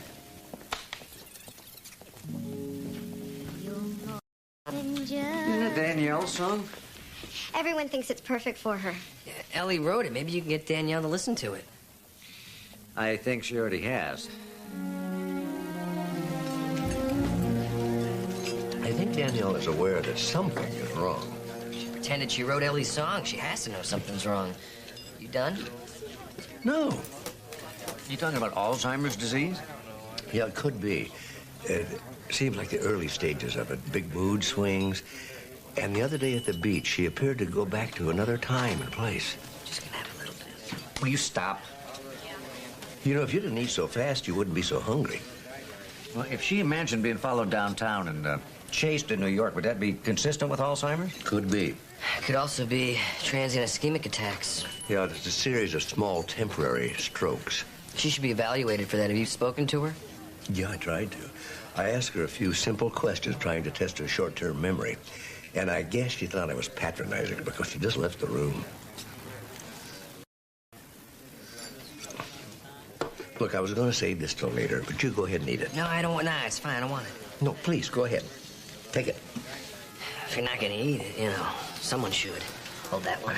Isn't it Danielle's song? Everyone thinks it's perfect for her. Yeah, Ellie wrote it. Maybe you can get Danielle to listen to it. I think she already has. I think Danielle is aware that something is wrong. She pretended she wrote Ellie's song. She has to know something's wrong. You done? No. You talking about Alzheimer's disease? Yeah, it could be. It seems like the early stages of it. Big mood swings. And the other day at the beach, she appeared to go back to another time and place. Just gonna have a little bit. Will you stop? You know, if you didn't eat so fast, you wouldn't be so hungry. Well, if she imagined being followed downtown and chased in New York, would that be consistent with Alzheimer's? Could be. Could also be transient ischemic attacks. Yeah, it's a series of small temporary strokes. She should be evaluated for that. Have you spoken to her? Yeah, I tried to. I asked her a few simple questions trying to test her short-term memory. And I guess she thought I was patronizing because she just left the room. Look, I was going to save this till later, but you go ahead and eat it. No, I don't want. Nah, it's fine. I don't want it. No, please, go ahead. Take it. If you're not gonna eat it, you know, someone should. Hold that one.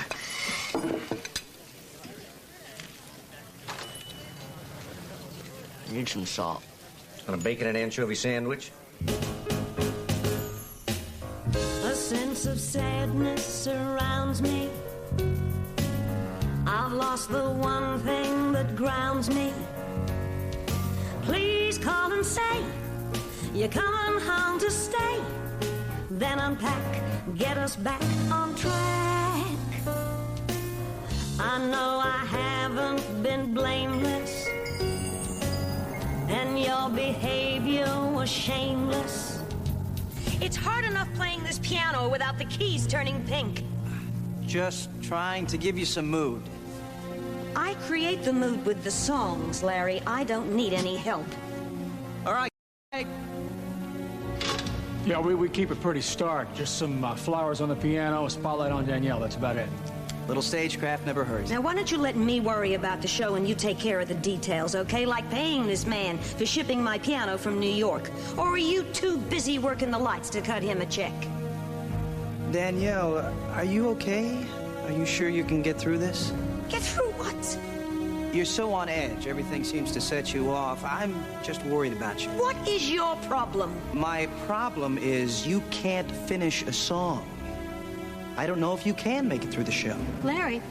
Need some salt. On a bacon and anchovy sandwich? A sense of sadness surrounds me. I've lost the one thing that grounds me. Please call and say you're coming home to stay. Then unpack, get us back on track. I know I haven't been blameless, and your behavior was shameless. It's hard enough playing this piano without the keys turning pink. Just trying to give you some mood. I create the mood with the songs, Larry. I don't need any help. All right. Yeah, we keep it pretty stark. Just some flowers on the piano, a spotlight on Danielle. That's about it. Little stagecraft never hurts. Now, why don't you let me worry about the show and you take care of the details, okay? Like paying this man for shipping my piano from New York. Or are you too busy working the lights to cut him a check? Danielle, are you okay? Are you sure you can get through this? Get through what? You're so on edge. Everything seems to set you off. I'm just worried about you. What is your problem? My problem is you can't finish a song. I don't know if you can make it through the show. Larry,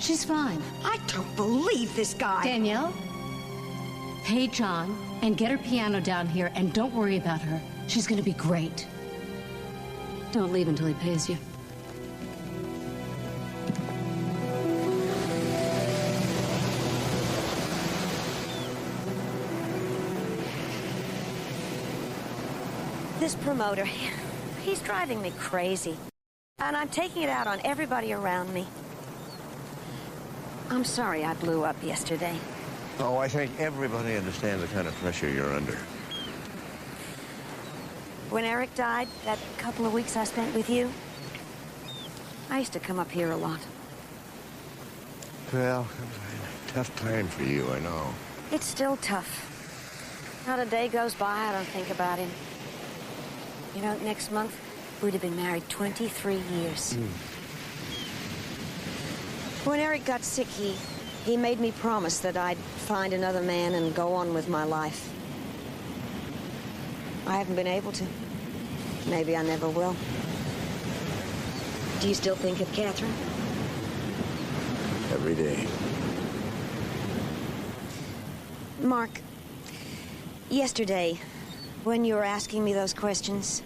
she's fine. I don't believe this guy. Danielle, pay John and get her piano down here, and don't worry about her. She's gonna be great. Don't leave until he pays you. This promoter, he's driving me crazy. And I'm taking it out on everybody around me. I'm sorry I blew up yesterday. Oh, I think everybody understands the kind of pressure you're under. When Eric died, that couple of weeks I spent with you, I used to come up here a lot. Well, it was a tough time for you, I know. It's still tough. Not a day goes by I don't think about him. You know, next month, we'd have been married 23 years. When Eric got sick, he made me promise that I'd find another man and go on with my life. I haven't been able to. Maybe I never will. Do you still think of Catherine? Every day. Mark, yesterday, when you were asking me those questions,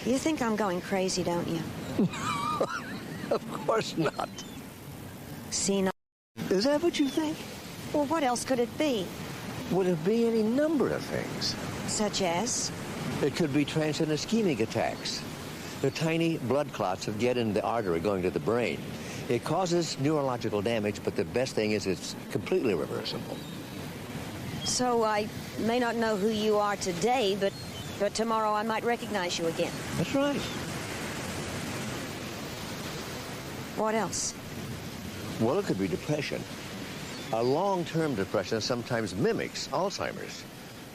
you think I'm going crazy, don't you? Of course not. See, is that what you think? Well, what else could it be? Would it be any number of things? Such as? It could be transient ischemic attacks. They're tiny blood clots that get in the artery going to the brain. It causes neurological damage, but the best thing is it's completely reversible. So I may not know who you are today, but tomorrow I might recognize you again. That's right. What else? Well, it could be depression. A long-term depression sometimes mimics Alzheimer's.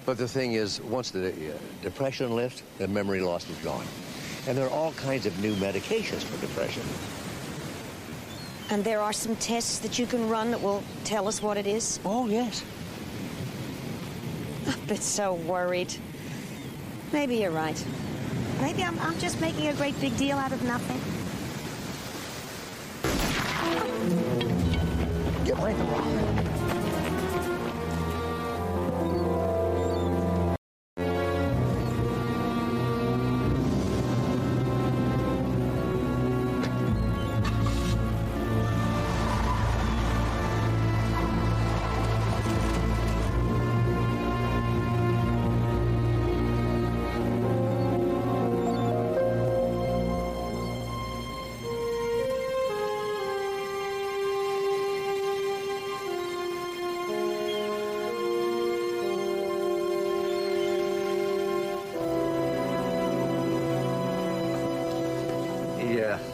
But the thing is, once the depression lifts, the memory loss is gone. And there are all kinds of new medications for depression. And there are some tests that you can run that will tell us what it is? Oh, yes. I've been so worried. Maybe you're right. Maybe I'm just making a great big deal out of nothing. Get behind the rock.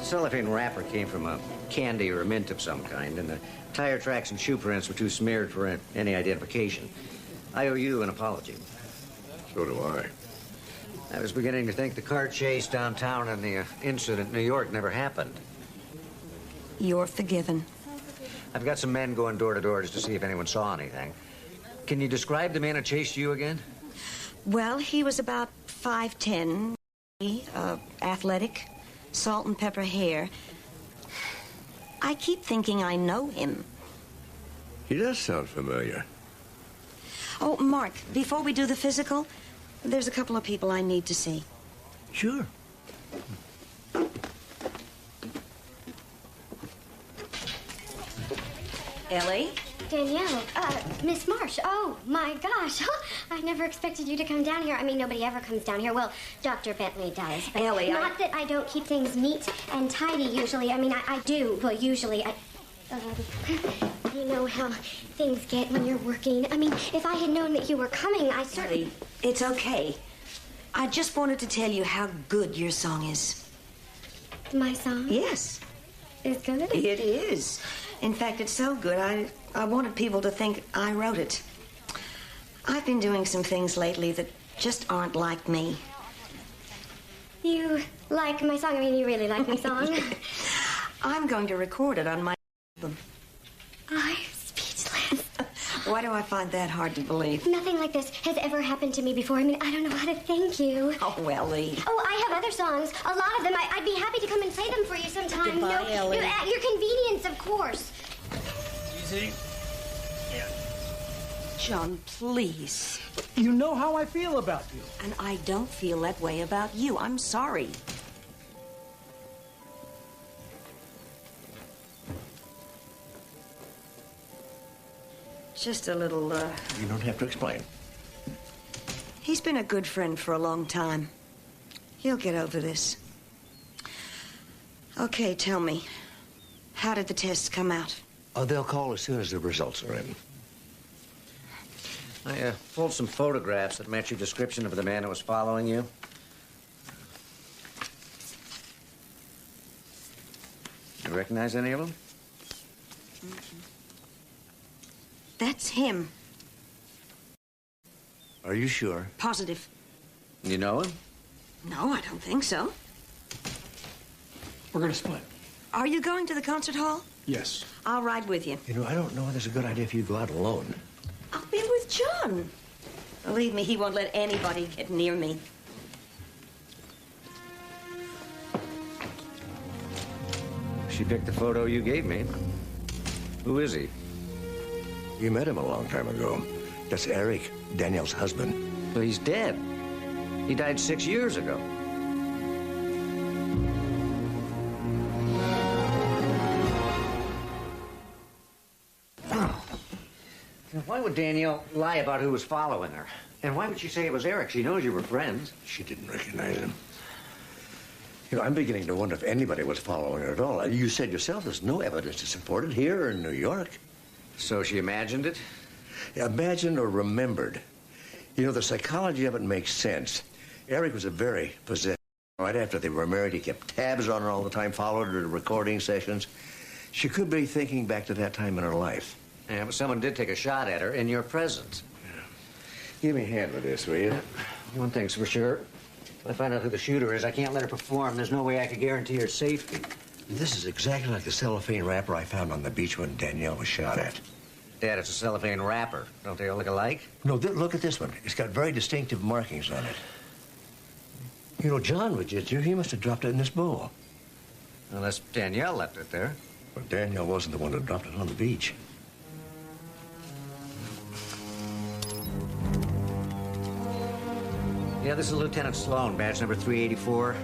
Cellophane wrapper came from a candy or a mint of some kind, and the tire tracks and shoe prints were too smeared for any identification. I owe you an apology. So do I. I was beginning to think the car chase downtown and the incident in New York never happened. You're forgiven. I've got some men going door to door just to see if anyone saw anything. Can you describe the man who chased you again? Well, he was about 5'10", athletic, salt and pepper hair. I keep thinking I know him. He does sound familiar. Oh, Mark, before we do the physical, there's a couple of people I need to see. Sure. Ellie? Danielle, Miss Marsh. Oh, my gosh. I never expected you to come down here. I mean, nobody ever comes down here. Well, Dr. Bentley does. But Ellie, not that I don't keep things neat and tidy usually. I mean, I do. Well, usually. You know how things get when you're working. I mean, if I had known that you were coming, I certainly... Ellie, it's okay. I just wanted to tell you how good your song is. My song? Yes. Is good? It is. In fact, it's so good, I wanted people to think I wrote it. I've been doing some things lately that just aren't like me. You like my song? I mean, you really like my song? I'm going to record it on my album. I'm speechless. Why do I find that hard to believe? Nothing like this has ever happened to me before. I mean, I don't know how to thank you. Oh, Ellie. Oh, I have other songs. A lot of them. I'd be happy to come and play them for you sometime. Goodbye, Ellie. At your convenience, of course. Easy. Yeah. John, please. You know how I feel about you. And I don't feel that way about you. I'm sorry. Just a little, You don't have to explain. He's been a good friend for a long time. He'll get over this. Okay, tell me. How did the tests come out? Oh, they'll call as soon as the results are in. I pulled some photographs that match your description of the man who was following you. You recognize any of them? That's him. Are you sure? Positive. You know him? No, I don't think so. We're gonna split. Are you going to the concert hall? Yes. I'll ride with you. You know, I don't know whether it's a good idea if you go out alone. I'll be with John. Believe me, he won't let anybody get near me. She picked the photo you gave me. Who is he? You met him a long time ago. That's Eric, Danielle's husband. Well, he's dead. He died 6 years ago. Why would Danielle lie about who was following her? And why would she say it was Eric? She knows you were friends. She didn't recognize him. You know, I'm beginning to wonder if anybody was following her at all. You said yourself there's no evidence to support it here or in New York. So she imagined it? Imagined or remembered. You know, the psychology of it makes sense. Eric was a very possessive. Right after they were married, he kept tabs on her all the time, followed her to recording sessions. She could be thinking back to that time in her life. Yeah, but someone did take a shot at her in your presence. Yeah. Give me a hand with this, will you? One thing's for sure. If I find out who the shooter is, I can't let her perform. There's no way I could guarantee her safety. This is exactly like the cellophane wrapper I found on the beach when Danielle was shot at. Dad, it's a cellophane wrapper. Don't they all look alike? No, look at this one. It's got very distinctive markings on it. You know, John was just here. He must have dropped it in this bowl. Unless Danielle left it there. But Danielle wasn't the one that dropped it on the beach. Yeah, this is Lieutenant Sloan, badge number 384.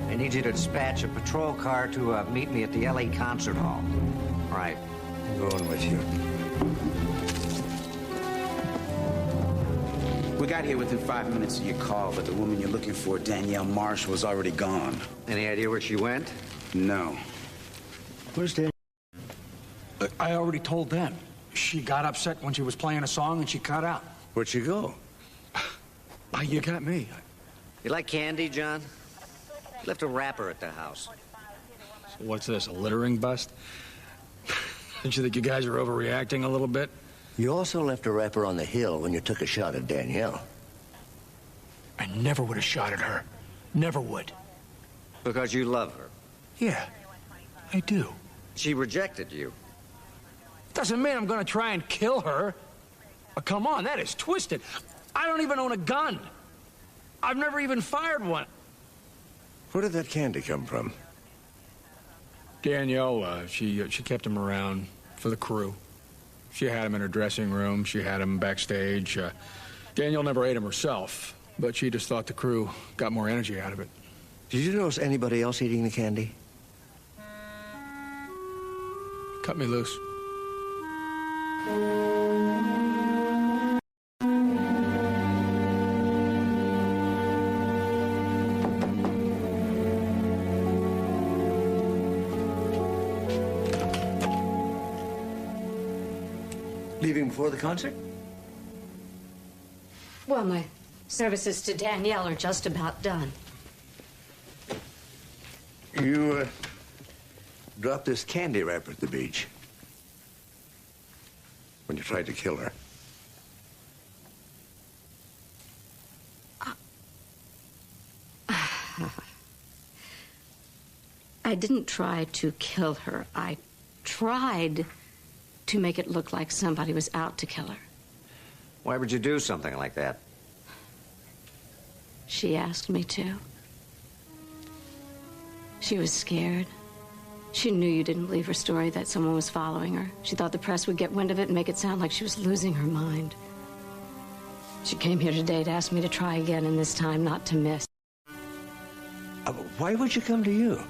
I need you to dispatch a patrol car to meet me at the L.A. Concert Hall. Right. I'm going with you. We got here within 5 minutes of your call, but the woman you're looking for, Danielle Marsh, was already gone. Any idea where she went? No. Where's Danielle? I already told them. She got upset when she was playing a song and she cut out. Where'd she go? You got me. You like candy, John? You left a wrapper at the house. So what's this, a littering bust? Don't you think you guys are overreacting a little bit? You also left a wrapper on the hill when you took a shot at Danielle. I never would have shot at her. Never would. Because you love her? Yeah, I do. She rejected you. Doesn't mean I'm gonna try and kill her. Oh, come on, that is twisted. I don't even own a gun. I've never even fired one. Where did that candy come from? Danielle, she kept him around for the crew. She had him in her dressing room. She had him backstage. Danielle never ate him herself, but she just thought the crew got more energy out of it. Did you notice anybody else eating the candy? Cut me loose. Leaving before the concert? Well, my services to Danielle are just about done. You, dropped this candy wrapper at the beach when you tried to kill her. I didn't try to kill her. I tried to make it look like somebody was out to kill her. Why would you do something like that? She asked me to. She was scared. She knew you didn't believe her story, that someone was following her. She thought the press would get wind of it and make it sound like she was losing her mind. She came here today to ask me to try again, and this time not to miss. Why would you come to you?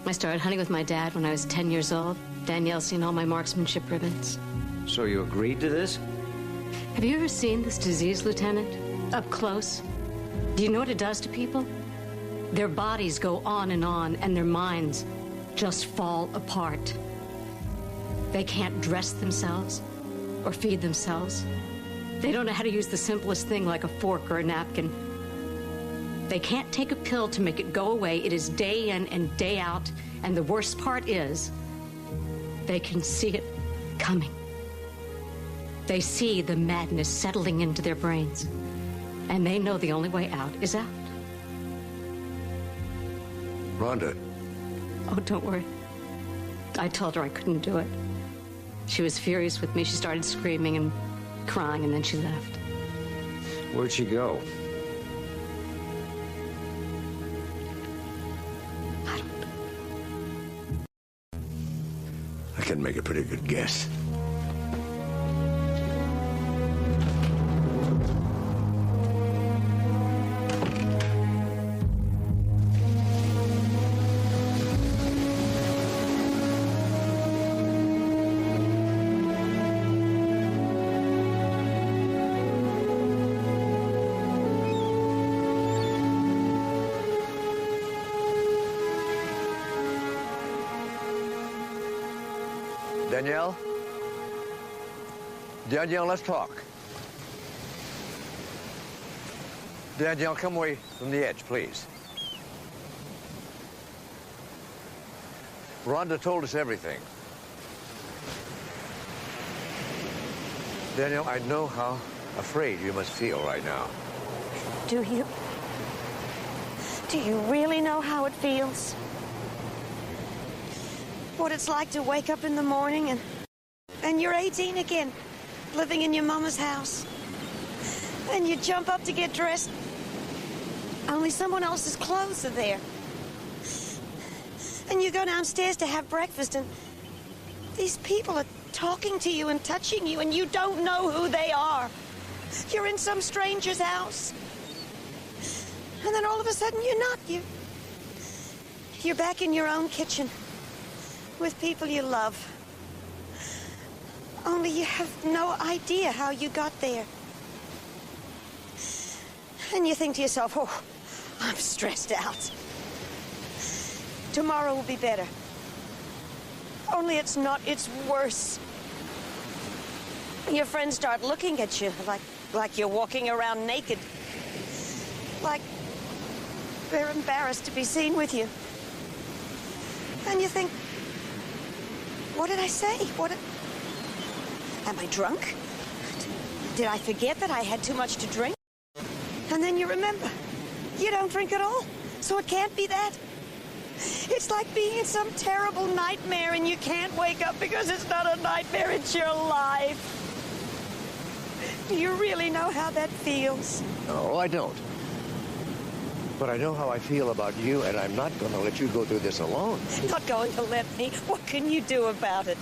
I started hunting with my dad when I was 10 years old. Danielle's seen all my marksmanship ribbons. So you agreed to this? Have you ever seen this disease, Lieutenant? Up close? Do you know what it does to people? Their bodies go on, and their minds just fall apart. They can't dress themselves or feed themselves. They don't know how to use the simplest thing like a fork or a napkin. They can't take a pill to make it go away. It is day in and day out. And the worst part is, they can see it coming. They see the madness settling into their brains. And they know the only way out is out. Rhonda. Oh, don't worry. I told her I couldn't do it. She was furious with me. She started screaming and crying, and then she left. Where'd she go? I can make a pretty good guess. Danielle? Danielle, let's talk. Danielle, come away from the edge, please. Rhonda told us everything. Daniel, I know how afraid you must feel right now. Do you? Do you really know how it feels? What it's like to wake up in the morning and you're 18 again, living in your mama's house. And you jump up to get dressed, only someone else's clothes are there. And you go downstairs to have breakfast, and these people are talking to you and touching you, and you don't know who they are. You're in some stranger's house. And then all of a sudden, you're not. You're back in your own kitchen with people you love. Only you have no idea how you got there. And you think to yourself, oh, I'm stressed out. Tomorrow will be better. Only it's not, it's worse. Your friends start looking at you like you're walking around naked. Like they're embarrassed to be seen with you. And you think, what did I say? Am I drunk? Did I forget that I had too much to drink? And then you remember, you don't drink at all, so it can't be that. It's like being in some terrible nightmare and you can't wake up because it's not a nightmare, it's your life. Do you really know how that feels? No, I don't. But I know how I feel about you, and I'm not going to let you go through this alone. Not going to let me? What can you do about it?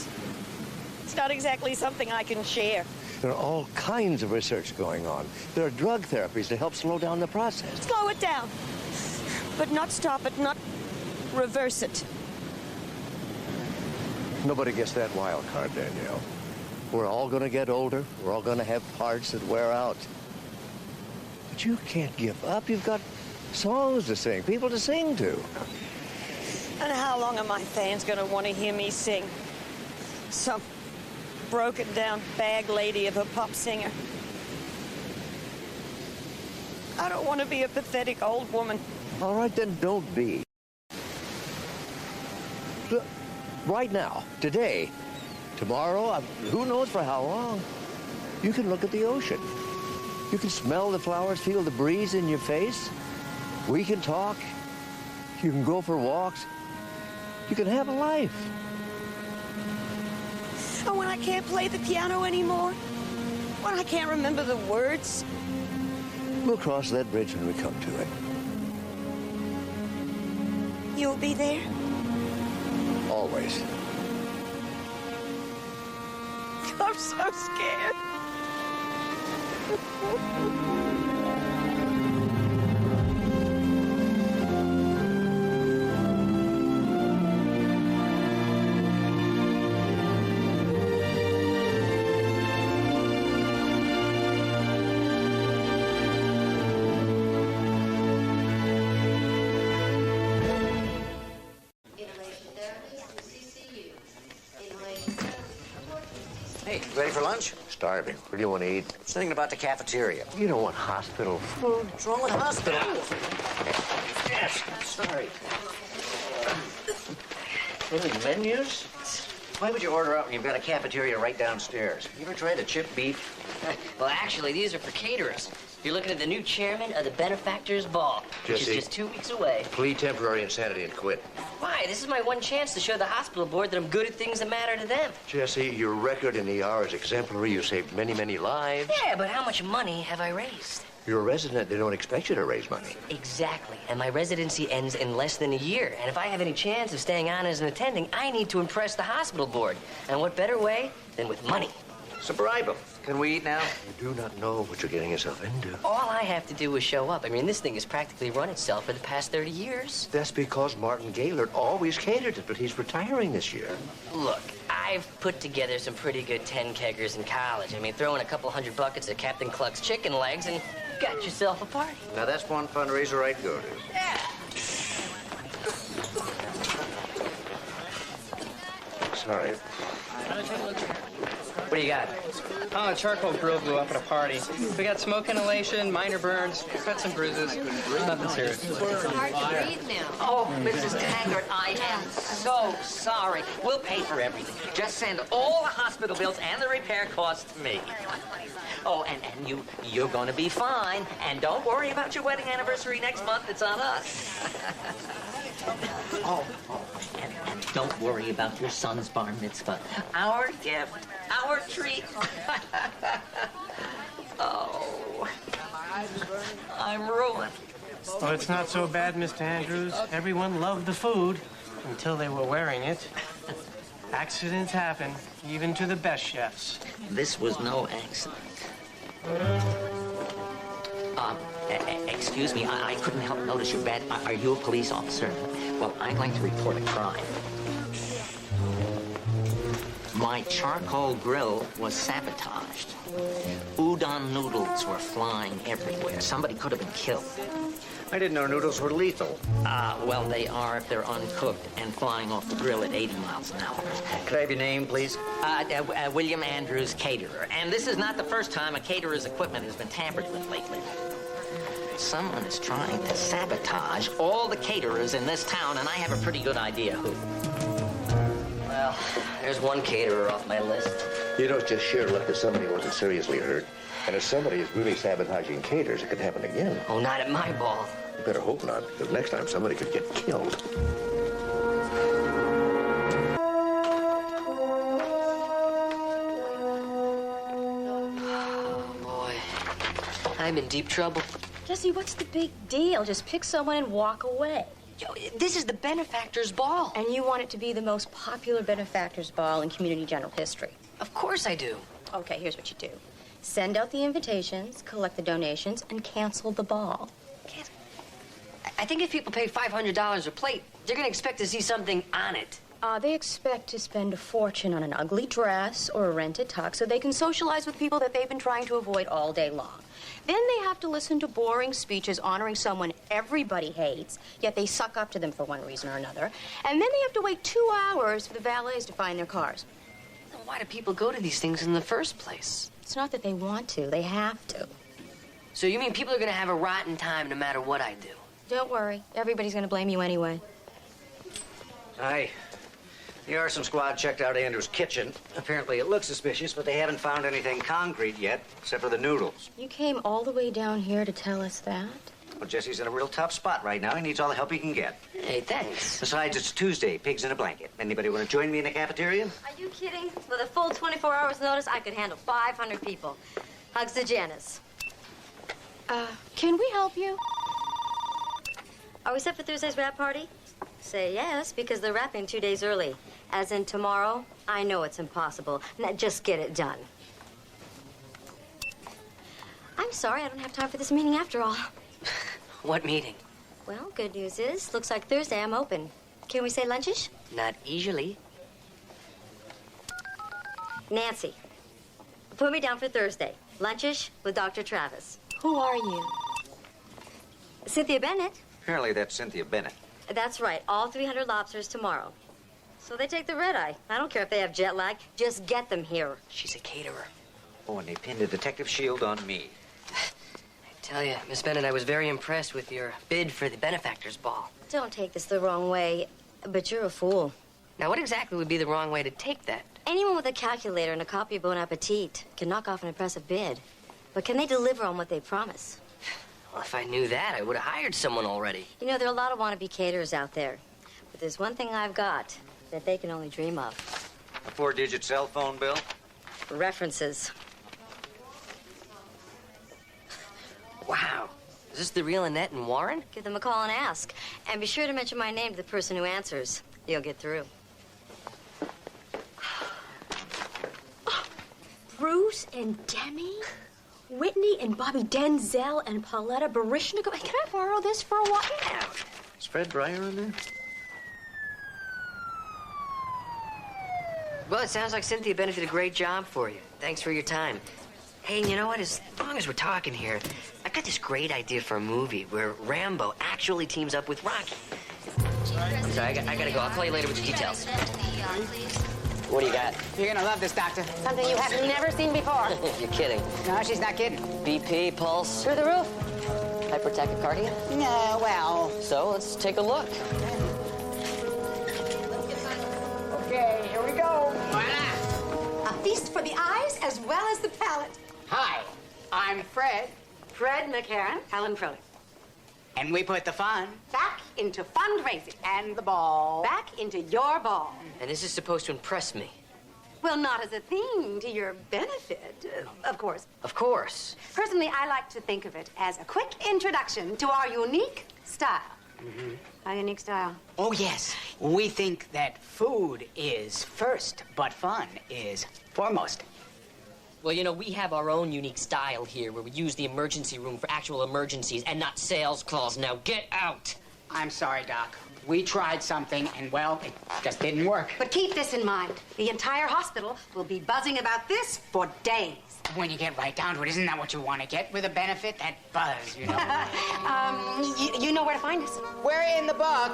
It's not exactly something I can share. There are all kinds of research going on. There are drug therapies to help slow down the process. Slow it down. But not stop it, not reverse it. Nobody gets that wild card, Danielle. We're all going to get older. We're all going to have parts that wear out. But you can't give up. You've got songs to sing, people to sing to. And how long are my fans going to want to hear me sing? Some broken-down bag lady of a pop singer. I don't want to be a pathetic old woman. All right, then don't be. Look, right now, today, tomorrow, who knows for how long, you can look at the ocean. You can smell the flowers, feel the breeze in your face. We can talk. You can go for walks. You can have a life. And when I can't play the piano anymore, when I can't remember the words, we'll cross that bridge when we come to it. You'll be there? Always. I'm so scared. Hey, ready for lunch? Starving. What do you want to eat? I was thinking about the cafeteria. You don't want hospital food. What's wrong with hospital? Yes, sorry. Any menus? Why would you order out when you've got a cafeteria right downstairs? You ever tried the chip beef? Well, actually, these are for caterers. You're looking at the new chairman of the Benefactors Ball, which is Jesse, just 2 weeks away. Plead temporary insanity and quit. Why? This is my one chance to show the hospital board that I'm good at things that matter to them. Jesse, your record in the ER is exemplary. You saved many, many lives. Yeah, but how much money have I raised? You're a resident. They don't expect you to raise money. Exactly. And my residency ends in less than a year. And if I have any chance of staying on as an attending, I need to impress the hospital board. And what better way than with money? So bribe them. Can we eat now? You do not know what you're getting yourself into. All I have to do is show up. I mean, this thing has practically run itself for the past 30 years. That's because Martin Gaylord always catered it, but he's retiring this year. Look, I've put together some pretty good 10-keggers in college. I mean, throw in a couple hundred buckets of Captain Cluck's chicken legs and got yourself a party. Now, that's one fundraiser I'd go to. Yeah. Sorry. What do you got? Oh, a charcoal grill blew up at a party. We got smoke inhalation, minor burns, cut some bruises. Nothing serious. It's hard to breathe now. Oh, Mrs. Taggart, I am so sorry. We'll pay for everything. Just send all the hospital bills and the repair costs to me. Oh, and you're going to be fine. And don't worry about your wedding anniversary next month. It's on us. And don't worry about your son's bar mitzvah. Our gift, our treat. Oh, I'm ruined. Well, it's not so bad, Mr. Andrews. Everyone loved the food until they were wearing it. Accidents happen, even to the best chefs. This was no accident. Excuse me, I couldn't help notice your badge. Are you a police officer? Well, I'd like to report a crime. My charcoal grill was sabotaged. Udon noodles were flying everywhere. Somebody could have been killed. I didn't know noodles were lethal. Well, they are if they're uncooked and flying off the grill at 80 miles an hour. Could I have your name, please? William Andrews, caterer. And this is not the first time a caterer's equipment has been tampered with lately. Someone is trying to sabotage all the caterers in this town, and I have a pretty good idea who. Well, there's one caterer off my list. You know, it's just sheer luck that somebody wasn't seriously hurt. And if somebody is really sabotaging caterers, it could happen again. Oh, not at my ball. You better hope not, because next time somebody could get killed. Oh, boy. I'm in deep trouble. Jesse, what's the big deal? Just pick someone and walk away. Yo, this is the benefactor's ball. And you want it to be the most popular benefactor's ball in community general history. Of course I do. Okay, here's what you do. Send out the invitations, collect the donations, and cancel the ball. I think if people pay $500 a plate, they're going to expect to see something on it. They expect to spend a fortune on an ugly dress or a rented tux so they can socialize with people that they've been trying to avoid all day long. Then they have to listen to boring speeches honoring someone everybody hates, yet they suck up to them for one reason or another. And then they have to wait 2 hours for the valets to find their cars. Then why do people go to these things in the first place? It's not that they want to, they have to. So you mean people are going to have a rotten time no matter what I do? Don't worry, everybody's going to blame you anyway. Hi. The arson squad checked out Andrew's kitchen. Apparently it looks suspicious, but they haven't found anything concrete yet, except for the noodles. You came all the way down here to tell us that? Well, Jesse's in a real tough spot right now. He needs all the help he can get. Hey, thanks. Besides, it's Tuesday. Pigs in a blanket. Anybody want to join me in the cafeteria? Are you kidding? With a full 24 hours notice, I could handle 500 people. Hugs to Janice. Can we help you? Are we set for Thursday's wrap party? Say yes, because they're wrapping 2 days early. As in tomorrow, I know it's impossible. Now, just get it done. I'm sorry, I don't have time for this meeting after all. What meeting? Well, good news is, looks like Thursday I'm open. Can we say lunchish? Not easily. Nancy, put me down for Thursday. Lunchish with Dr. Travis. Who are you? Cynthia Bennett. Apparently that's Cynthia Bennett. That's right, all 300 lobsters tomorrow. So they take the red eye. I don't care if they have jet lag. Just get them here. She's a caterer. Oh, and they pinned a detective shield on me. I tell you, Miss Bennett, I was very impressed with your bid for the benefactor's ball. Don't take this the wrong way, but you're a fool. Now, what exactly would be the wrong way to take that? Anyone with a calculator and a copy of Bon Appetit can knock off an impressive bid. But can they deliver on what they promise? Well, if I knew that, I would have hired someone already. You know, there are a lot of wannabe caterers out there. But there's one thing I've got that they can only dream of. A 4-digit cell phone bill? References. Wow. Is this the real Annette and Warren? Give them a call and ask. And be sure to mention my name to the person who answers. You'll get through. Bruce and Demi? Whitney and Bobby Denzel and Pauletta Barishnikov. Can I borrow this for a while? Yeah. Is Fred Dreyer in there? Well, it sounds like Cynthia Bennett did a great job for you. Thanks for your time. Hey, and you know what? As long as we're talking here, I've got this great idea for a movie where Rambo actually teams up with Rocky. I'm sorry, I gotta go. I'll call you later with the details. What do you got? You're gonna love this, Doctor. Something you have never seen before. You're kidding. No, she's not kidding. BP, pulse? Through the roof. Hypertachycardia? No, well. So, let's take a look. Okay, here we go. A feast for the eyes as well as the palate. Hi, I'm Fred. Fred McCarran, Helen Froelich. And we put the fun Back into fundraising. and the ball. Back into your ball. And this is supposed to impress me. Well, not as a thing to your benefit, of course. Of course. Personally, I like to think of it as a quick introduction to our unique style. Mm-hmm. Our unique style. Oh, yes. We think that food is first, but fun is foremost. Well, you know, we have our own unique style here where we use the emergency room for actual emergencies and not sales calls. Now, get out! I'm sorry, Doc. We tried something, and, well, it just didn't work. But keep this in mind. The entire hospital will be buzzing about this for days. When you get right down to it, isn't that what you want to get with a benefit? That buzz, you know? You know where to find us. We're in the book.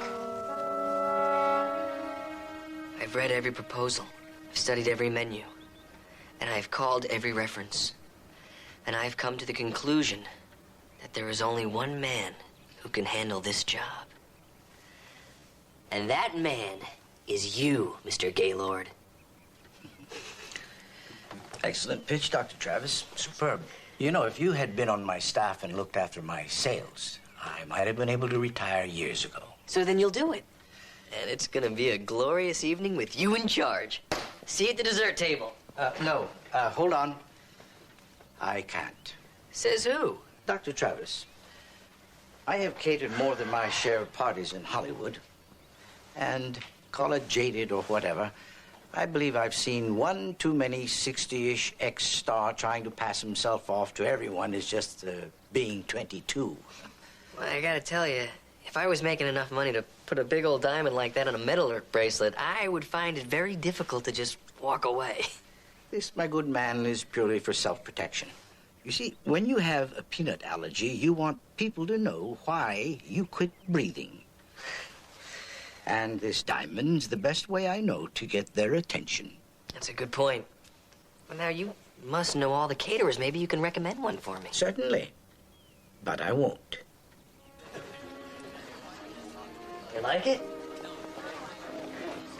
I've read every proposal. I've studied every menu. And I've called every reference. And I've come to the conclusion that there is only one man who can handle this job. And that man is you, Mr. Gaylord. Excellent pitch, Dr. Travis. Superb. You know, if you had been on my staff and looked after my sales, I might have been able to retire years ago. So then you'll do it. And it's gonna be a glorious evening with you in charge. See you at the dessert table. No. Hold on. I can't. Says who? Dr. Travis. I have catered more than my share of parties in Hollywood. And call it jaded or whatever, I believe I've seen one too many 60-ish ex-star trying to pass himself off to everyone as just being 22. Well, I gotta tell you, if I was making enough money to put a big old diamond like that on a metal bracelet, I would find it very difficult to just walk away. This, my good man, is purely for self-protection. You see, when you have a peanut allergy, you want people to know why you quit breathing. And this diamond's the best way I know to get their attention. That's a good point. Well, now, you must know all the caterers. Maybe you can recommend one for me. Certainly. But I won't. You like it?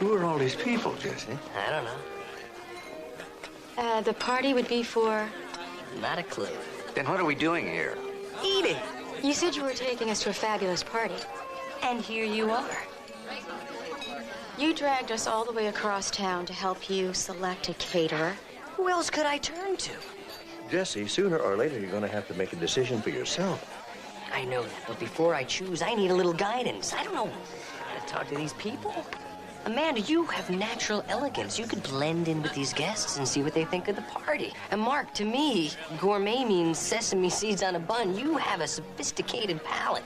Who are all these people, Jesse? I don't know. The party would be for... Not a clue. Then what are we doing here? Eating. You said you were taking us to a fabulous party. And here you are. You dragged us all the way across town to help you select a caterer. Who else could I turn to? Jesse, sooner or later you're going to have to make a decision for yourself. I know that, but before I choose, I need a little guidance. I don't know how to talk to these people. Amanda, you have natural elegance. You could blend in with these guests and see what they think of the party. And Mark, to me, gourmet means sesame seeds on a bun. You have a sophisticated palate.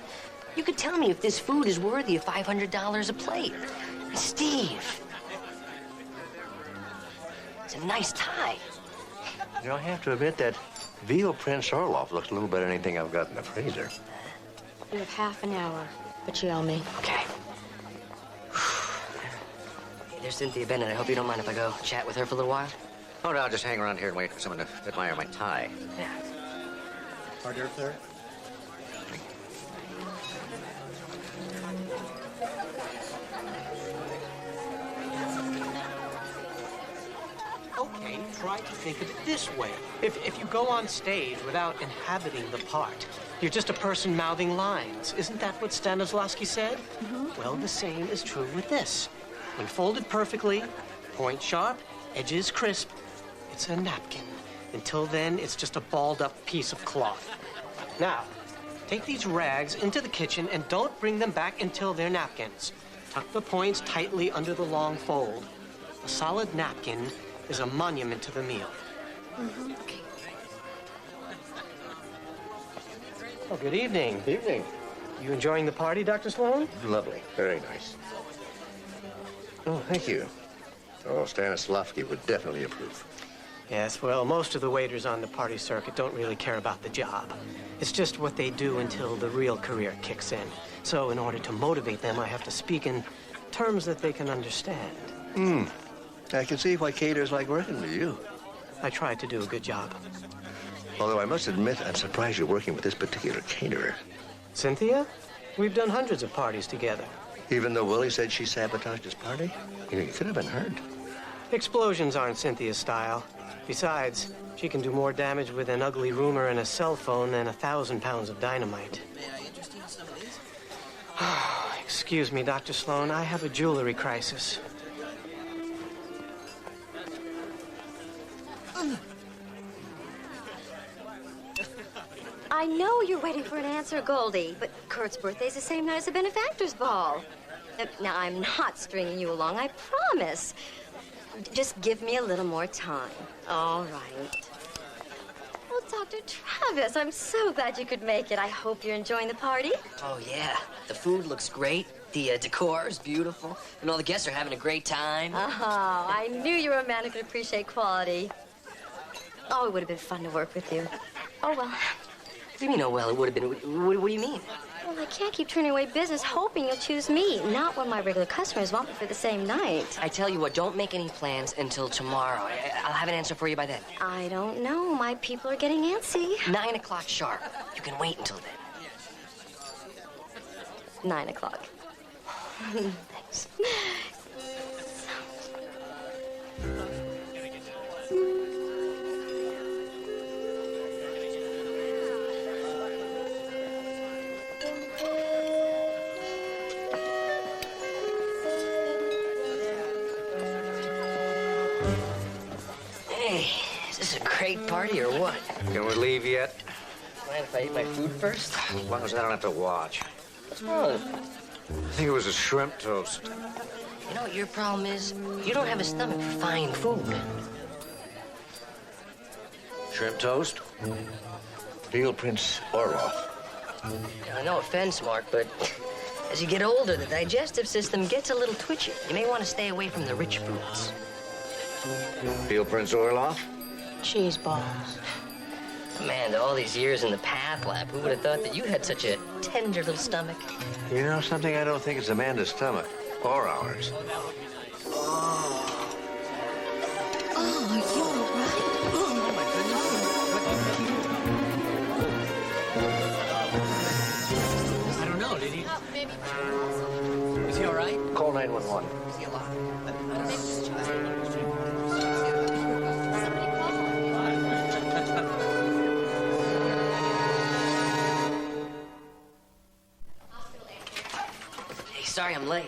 You could tell me if this food is worthy of $500 a plate. And Steve, it's a nice tie. You know, I have to admit that veal Prince Orloff looks a little better than anything I've got in the freezer. You have half an hour, but you owe me. Okay. There's Cynthia Bennett. I hope you don't mind if I go chat with her for a little while. Oh, no, I'll just hang around here and wait for someone to admire my tie. Yeah. Hors d'oeuvre, sir. Okay, try to think of it this way. If you go on stage without inhabiting the part, you're just a person mouthing lines. Isn't that what Stanislavski said? Mm-hmm. Well, the same is true with this. When folded perfectly, point sharp, edges crisp, it's a napkin. Until then, it's just a balled-up piece of cloth. Now, take these rags into the kitchen and don't bring them back until they're napkins. Tuck the points tightly under the long fold. A solid napkin is a monument to the meal. Mm-hmm. Oh, good evening. Evening. You enjoying the party, Dr. Sloan? Lovely. Very nice. Oh, thank you. Oh, Stanislavski would definitely approve. Yes, well, most of the waiters on the party circuit don't really care about the job. It's just what they do until the real career kicks in. So in order to motivate them, I have to speak in terms that they can understand. I can see why caterers like working with you. I tried to do a good job. Although I must admit, I'm surprised you're working with this particular caterer. Cynthia? We've done hundreds of parties together. Even though Willie said she sabotaged his party? You know, you could have been hurt. Explosions aren't Cynthia's style. Besides, she can do more damage with an ugly rumor and a cell phone than 1,000 pounds of dynamite. May I interest you in some of these? Excuse me, Dr. Sloan. I have a jewelry crisis. I know you're waiting for an answer, Goldie, but Kurt's birthday's the same night as the benefactor's ball. Now, I'm not stringing you along, I promise. Just give me a little more time. All right. Well, Dr. Travis, I'm so glad you could make it. I hope you're enjoying the party. Oh, yeah. The food looks great. The decor is beautiful. And all the guests are having a great time. Oh, I knew you were a man who could appreciate quality. Oh, it would have been fun to work with you. Oh, well. What do you mean, oh, well, it would have been? What do you mean? Well, I can't keep turning away business hoping you'll choose me, not when my regular customers want me for the same night. I tell you what, don't make any plans until tomorrow. I'll have an answer for you by then. I don't know. My people are getting antsy. 9 o'clock sharp. You can wait until then. 9 o'clock. Thanks. Hey, is this a great party or what? Can we leave yet? Mind if I eat my food first? As long as I don't have to watch. What's wrong? I think it was a shrimp toast. You know what your problem is? You don't have a stomach for fine food. Shrimp toast? Veal Prince Orloff. Now, no offense, Mark, but as you get older, the digestive system gets a little twitchy. You may want to stay away from the rich foods. Veal Prince Orloff? Cheese balls. Amanda, all these years in the path lab, who would have thought that you had such a tender little stomach? You know something? I don't think it's Amanda's stomach. Or ours. I don't know, did he? Is he all right? Call 911. Is he alive? Hey, sorry I'm late.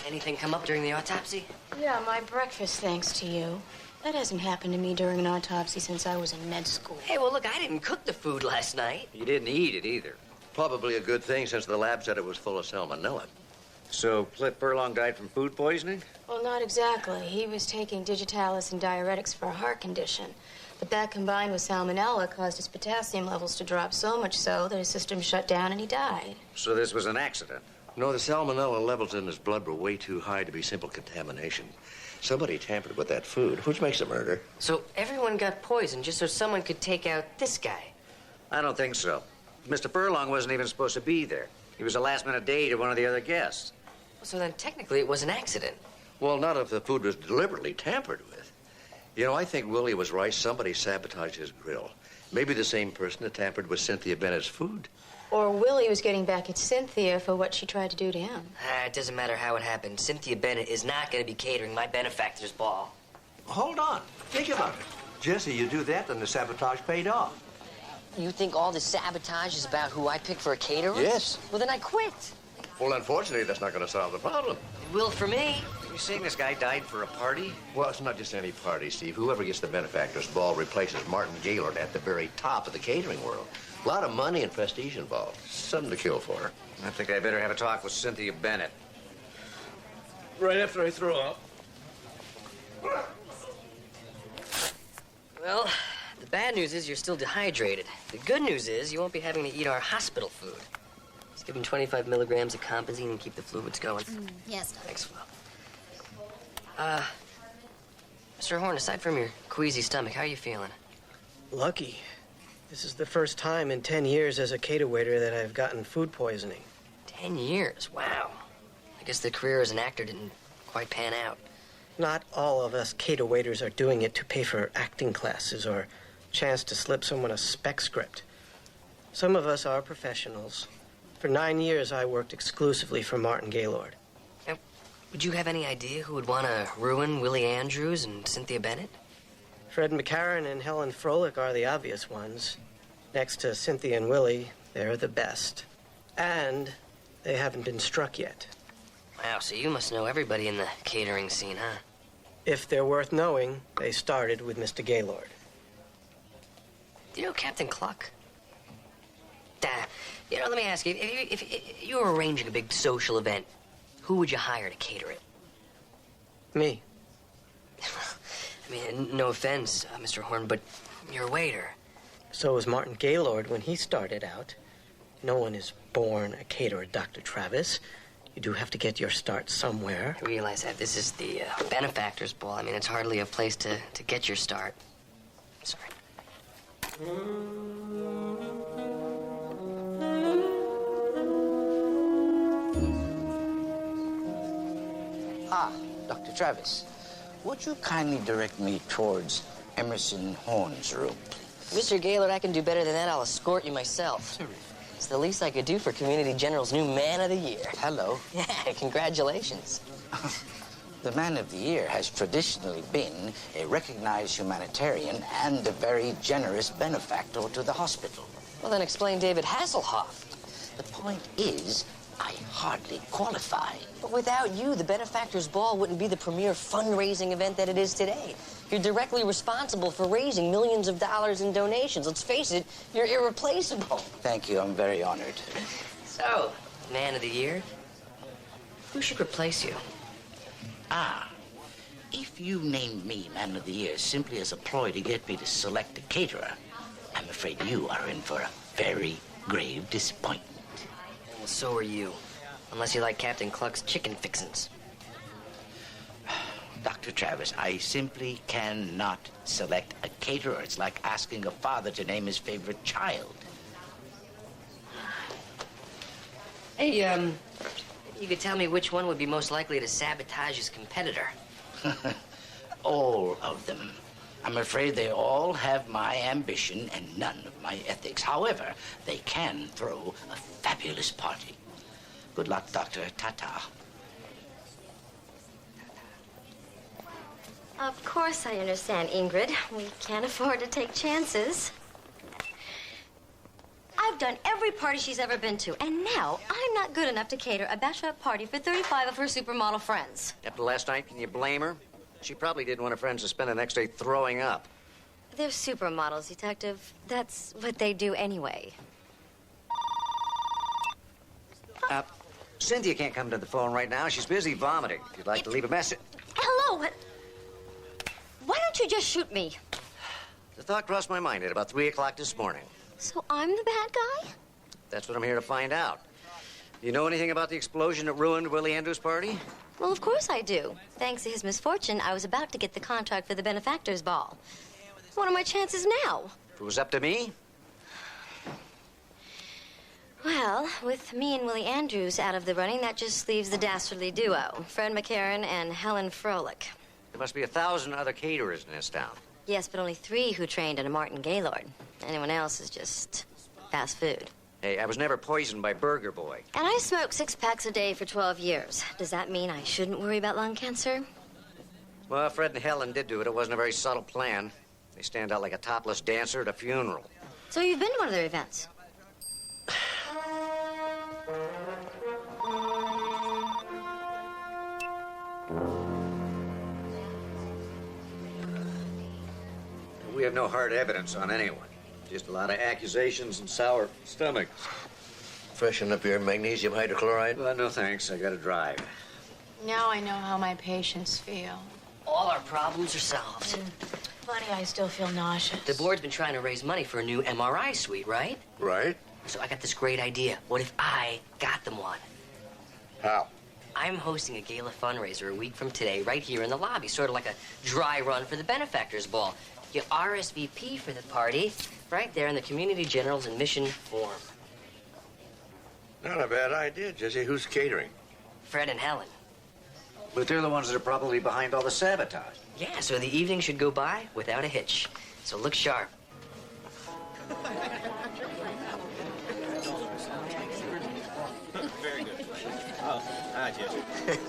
Anything come up during the autopsy? Yeah, my breakfast, thanks to you. That hasn't happened to me during an autopsy since I was in med school. Hey, well, look, I didn't cook the food last night. You didn't eat it either. Probably a good thing since the lab said it was full of salmonella. So Cliff Furlong died from food poisoning? Well, not exactly. He was taking digitalis and diuretics for a heart condition. But that combined with salmonella caused his potassium levels to drop so much so that his system shut down and he died. So this was an accident? No, the salmonella levels in his blood were way too high to be simple contamination. Somebody tampered with that food, which makes a murder. So everyone got poisoned just so someone could take out this guy? I don't think so. Mr. Furlong wasn't even supposed to be there. He was a last-minute date of one of the other guests. So then technically it was an accident. Well, not if the food was deliberately tampered with. You know, I think Willie was right. Somebody sabotaged his grill. Maybe the same person that tampered with Cynthia Bennett's food. Or Willie was getting back at Cynthia for what she tried to do to him. It doesn't matter how it happened. Cynthia Bennett is not going to be catering my benefactor's ball. Hold on. Think about it. Jesse, you do that, then the sabotage paid off. You think all this sabotage is about who I pick for a caterer? Yes. Well, then I quit. Well, unfortunately, that's not going to solve the problem. It will for me. Are you saying this guy died for a party? Well, it's not just any party, Steve. Whoever gets the benefactor's ball replaces Martin Gaylord at the very top of the catering world. A lot of money and prestige involved. Something to kill for. I think I better have a talk with Cynthia Bennett. Right after I throw up. Well, the bad news is you're still dehydrated. The good news is you won't be having to eat our hospital food. Just give him 25 milligrams of compazine and keep the fluids going. Yes. Thanks, Flo. Mr. Horn, aside from your queasy stomach, how are you feeling? Lucky. This is the first time in 10 years as a cater waiter that I've gotten food poisoning. 10 years? Wow. I guess the career as an actor didn't quite pan out. Not all of us cater waiters are doing it to pay for acting classes or chance to slip someone a spec script. Some of us are professionals. For 9 years, I worked exclusively for Martin Gaylord. Would you have any idea who would want to ruin Willie Andrews and Cynthia Bennett? Fred McCarran and Helen Froelich are the obvious ones. Next to Cynthia and Willie, they're the best. And they haven't been struck yet. Wow, so you must know everybody in the catering scene, huh? If they're worth knowing, they started with Mr. Gaylord. Do you know Captain Cluck? Let me ask you, if you were arranging a big social event, who would you hire to cater it? Me. I mean, no offense, Mr. Horn, but you're a waiter. So was Martin Gaylord when he started out. No one is born a caterer, Dr. Travis. You do have to get your start somewhere. I realize that this is the benefactor's ball. I mean, it's hardly a place to get your start. Sorry. Ah, Dr. Travis, would you kindly direct me towards Emerson Horn's room? Mr. Gaylord, I can do better than that. I'll escort you myself. It's the least I could do for Community General's new Man of the Year. Hello. Yeah, congratulations. The Man of the Year has traditionally been a recognized humanitarian and a very generous benefactor to the hospital. Well, then explain David Hasselhoff. The point is, I hardly qualify. But without you, the Benefactor's Ball wouldn't be the premier fundraising event that it is today. You're directly responsible for raising millions of dollars in donations. Let's face it, you're irreplaceable. Thank you. I'm very honored. So, Man of the Year, who should replace you? Ah, if you named me Man of the Year simply as a ploy to get me to select a caterer, I'm afraid you are in for a very grave disappointment. Well, so are you. Unless you like Captain Cluck's chicken fixins. Dr. Travis, I simply cannot select a caterer. It's like asking a father to name his favorite child. Hey, you could tell me which one would be most likely to sabotage his competitor. All of them. I'm afraid they all have my ambition and none of my ethics. However, they can throw a fabulous party. Good luck, Doctor. Ta-ta. Of course I understand, Ingrid. We can't afford to take chances. I've done every party she's ever been to, and now I'm not good enough to cater a bachelorette party for 35 of her supermodel friends. After last night, can you blame her? She probably didn't want her friends to spend the next day throwing up. They're supermodels, Detective. That's what they do anyway. Cynthia can't come to the phone right now. She's busy vomiting. If you'd like to leave a message. Hello, why don't you just shoot me? The thought crossed my mind at about 3 o'clock this morning. So I'm the bad guy? That's what I'm here to find out. You know anything about the explosion that ruined Willie Andrews' party? Well, of course I do. Thanks to his misfortune, I was about to get the contract for the Benefactor's Ball. What are my chances now? If it was up to me? Well, with me and Willie Andrews out of the running, that just leaves the dastardly duo, Fred McCarran and Helen Froelich. There must be 1,000 other caterers in this town. Yes, but only 3 who trained under Martin Gaylord. Anyone else is just fast food. Hey, I was never poisoned by Burger Boy. And I smoked 6 packs a day for 12 years. Does that mean I shouldn't worry about lung cancer? Well, Fred and Helen did do it. It wasn't a very subtle plan. They stand out like a topless dancer at a funeral. So you've been to one of their events? We have no hard evidence on anyone. Just a lot of accusations and sour stomachs. Freshen up your magnesium hydrochloride? Well, no thanks. I gotta drive. Now I know how my patients feel. All our problems are solved. Funny, I still feel nauseous. The board's been trying to raise money for a new MRI suite, right? Right. So I got this great idea. What if I got them one? How? I'm hosting a gala fundraiser a week from today right here in the lobby, sort of like a dry run for the Benefactor's Ball. You RSVP for the party right there in the Community General's admission form. Not a bad idea, Jesse. Who's catering? Fred and Helen. But they're the ones that are probably behind all the sabotage. Yeah, so the evening should go by without a hitch. So look sharp. Very good. Oh, hi, Jesse.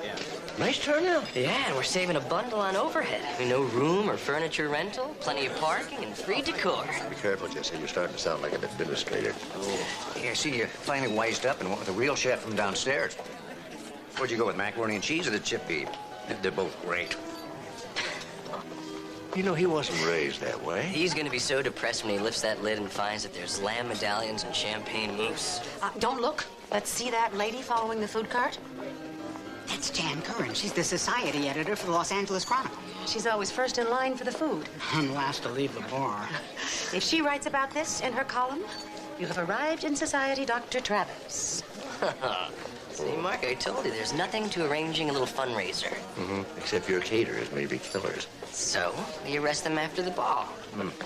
Yeah. Nice turnout. Yeah, and we're saving a bundle on overhead. No room or furniture rental, plenty of parking, and free decor. Be careful, Jesse. You're starting to sound like an administrator. Yeah, I see you finally wised up and went with a real chef from downstairs. Where'd you go, with macaroni and cheese or the chip beef? They're both great. You know, he wasn't raised that way. He's going to be so depressed when he lifts that lid and finds that there's lamb medallions and champagne mousse. Don't look. Let's see that lady following the food cart. That's Jan Curran. She's the society editor for the Los Angeles Chronicle. She's always first in line for the food. And last to leave the bar. If she writes about this in her column, you have arrived in society, Dr. Travis. See, Mark, I told you, there's nothing to arranging a little fundraiser. Mm-hmm. Except your caterers may be killers. So, you arrest them after the ball.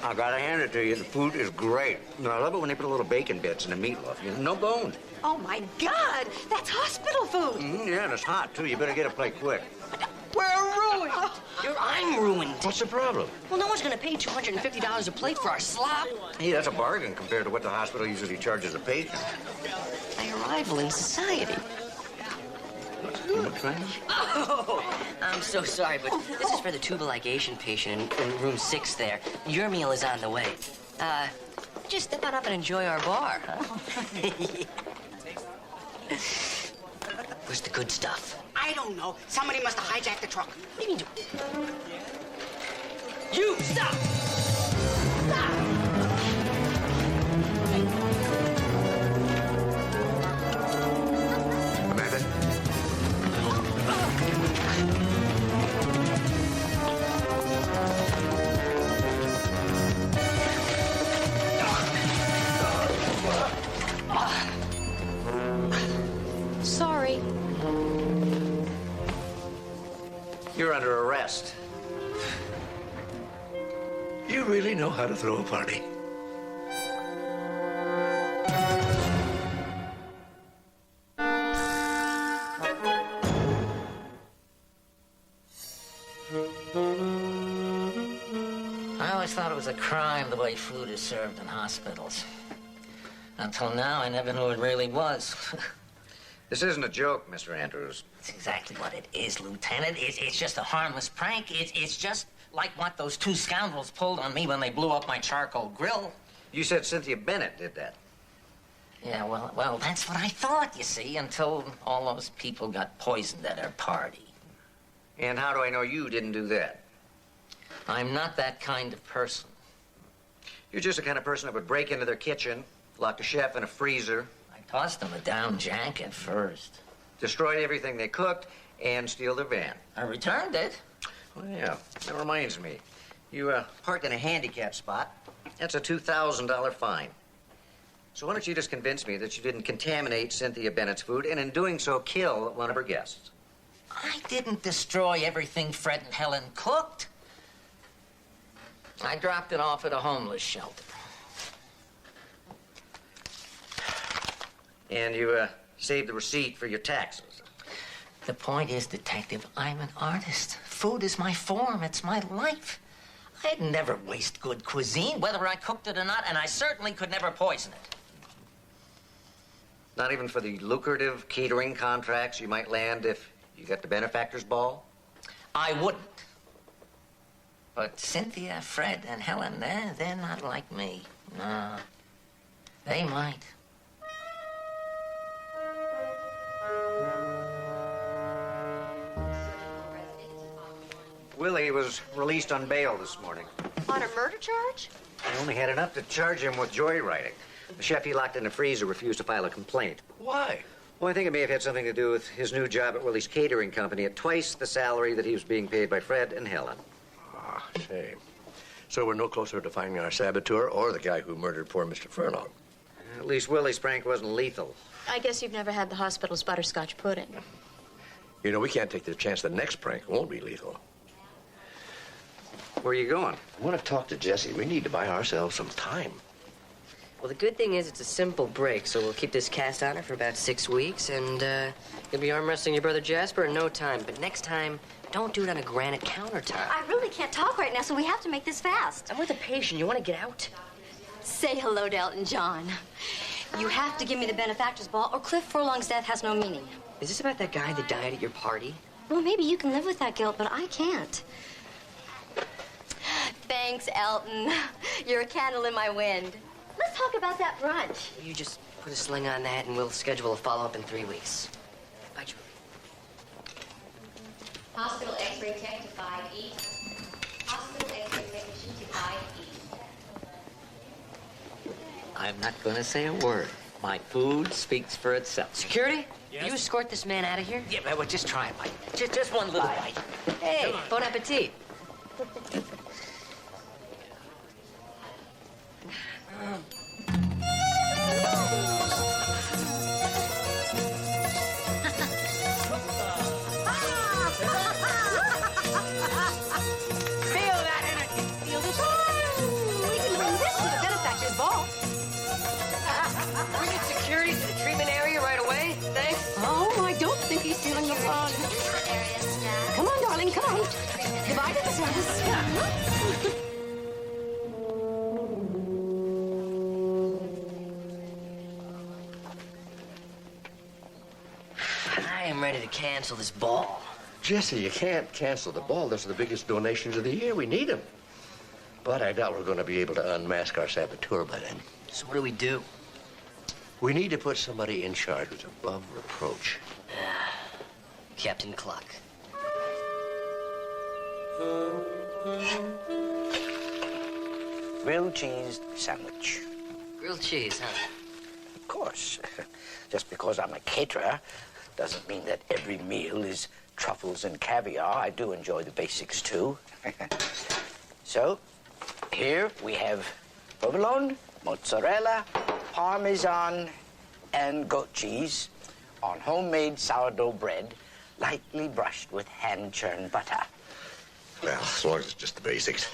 I gotta hand it to you. The food is great. You know, I love it when they put a little bacon bits in the meatloaf. You know, no bone. Oh, my God! That's hospital food! Yeah, and it's hot, too. You better get a plate quick. We're ruined! I'm ruined. What's the problem? Well, no one's going to pay $250 a plate for our slop. Hey, that's a bargain compared to what the hospital usually charges a patient. My arrival in society. Oh, I'm so sorry, but this is for the tubal ligation patient in room 6 there. Your meal is on the way. Just step on up and enjoy our bar, huh? Where's the good stuff? I don't know. Somebody must have hijacked the truck. What do you mean? You, stop! Stop! Sorry. You're under arrest. You really know how to throw a party. I always thought it was a crime the way food is served in hospitals. Until now, I never knew it really was. This isn't a joke, Mr. Andrews. It's exactly what it is, Lieutenant. It's just a harmless prank. It's just like what those two scoundrels pulled on me when they blew up my charcoal grill. You said Cynthia Bennett did that. Yeah, well, that's what I thought, you see, until all those people got poisoned at her party. And how do I know you didn't do that? I'm not that kind of person. You're just the kind of person that would break into their kitchen, lock a chef in a freezer. I tossed them a down jacket first. Destroyed everything they cooked, and steal their van. I returned it. Well, yeah, that reminds me. You parked in a handicap spot. That's a $2,000 fine. So why don't you just convince me that you didn't contaminate Cynthia Bennett's food, and in doing so, kill one of her guests? I didn't destroy everything Fred and Helen cooked. I dropped it off at a homeless shelter. And you saved the receipt for your taxes. The point is, Detective, I'm an artist. Food is my form. It's my life. I'd never waste good cuisine, whether I cooked it or not, and I certainly could never poison it. Not even for the lucrative catering contracts you might land if you got the benefactor's ball? I wouldn't. But Cynthia, Fred, and Helen, they're not like me. No. They might. Willie was released on bail this morning. On a murder charge? They only had enough to charge him with joyriding. The chef he locked in the freezer refused to file a complaint. Why? Well, I think it may have had something to do with his new job at Willie's catering company at twice the salary that he was being paid by Fred and Helen. Ah, shame. So we're no closer to finding our saboteur or the guy who murdered poor Mr. Furlong. At least Willie's prank wasn't lethal. I guess you've never had the hospital's butterscotch pudding. You know, we can't take the chance the next prank won't be lethal. Where are you going? I want to talk to Jesse. We need to buy ourselves some time. Well, the good thing is it's a simple break, so we'll keep this cast on her for about 6 weeks, and you'll be arm wrestling your brother Jasper in no time. But next time, don't do it on a granite countertop. I really can't talk right now, so we have to make this fast. I'm with a patient. You want to get out? Say hello to Elton John. You have to give me the benefactor's ball, or Cliff Furlong's death has no meaning. Is this about that guy that died at your party? Well, maybe you can live with that guilt, but I can't. Thanks, Elton. You're a candle in my wind. Let's talk about that brunch. You just put a sling on that, and we'll schedule a follow-up in 3 weeks. Bye, Julie. Hospital X-ray tech to 5E. Hospital X-ray technician to 5E. I'm not going to say a word. My food speaks for itself. Security? Yes? You escort this man out of here? Yeah, but we'll just try a bite. Just one little bite. Hey, bon appetit. Come on, darling, come on. Goodbye to the service. I am ready to cancel this ball. Jesse, you can't cancel the ball. Those are the biggest donations of the year. We need them. But I doubt we're going to be able to unmask our saboteur by then. So what do we do? We need to put somebody in charge who's above reproach. Captain Cluck. Grilled cheese sandwich. Grilled cheese, huh? Of course. Just because I'm a caterer doesn't mean that every meal is truffles and caviar. I do enjoy the basics, too. So, here we have provolone, mozzarella, parmesan, and goat cheese on homemade sourdough bread, lightly brushed with hand-churned butter. Well, as long as it's just the basics.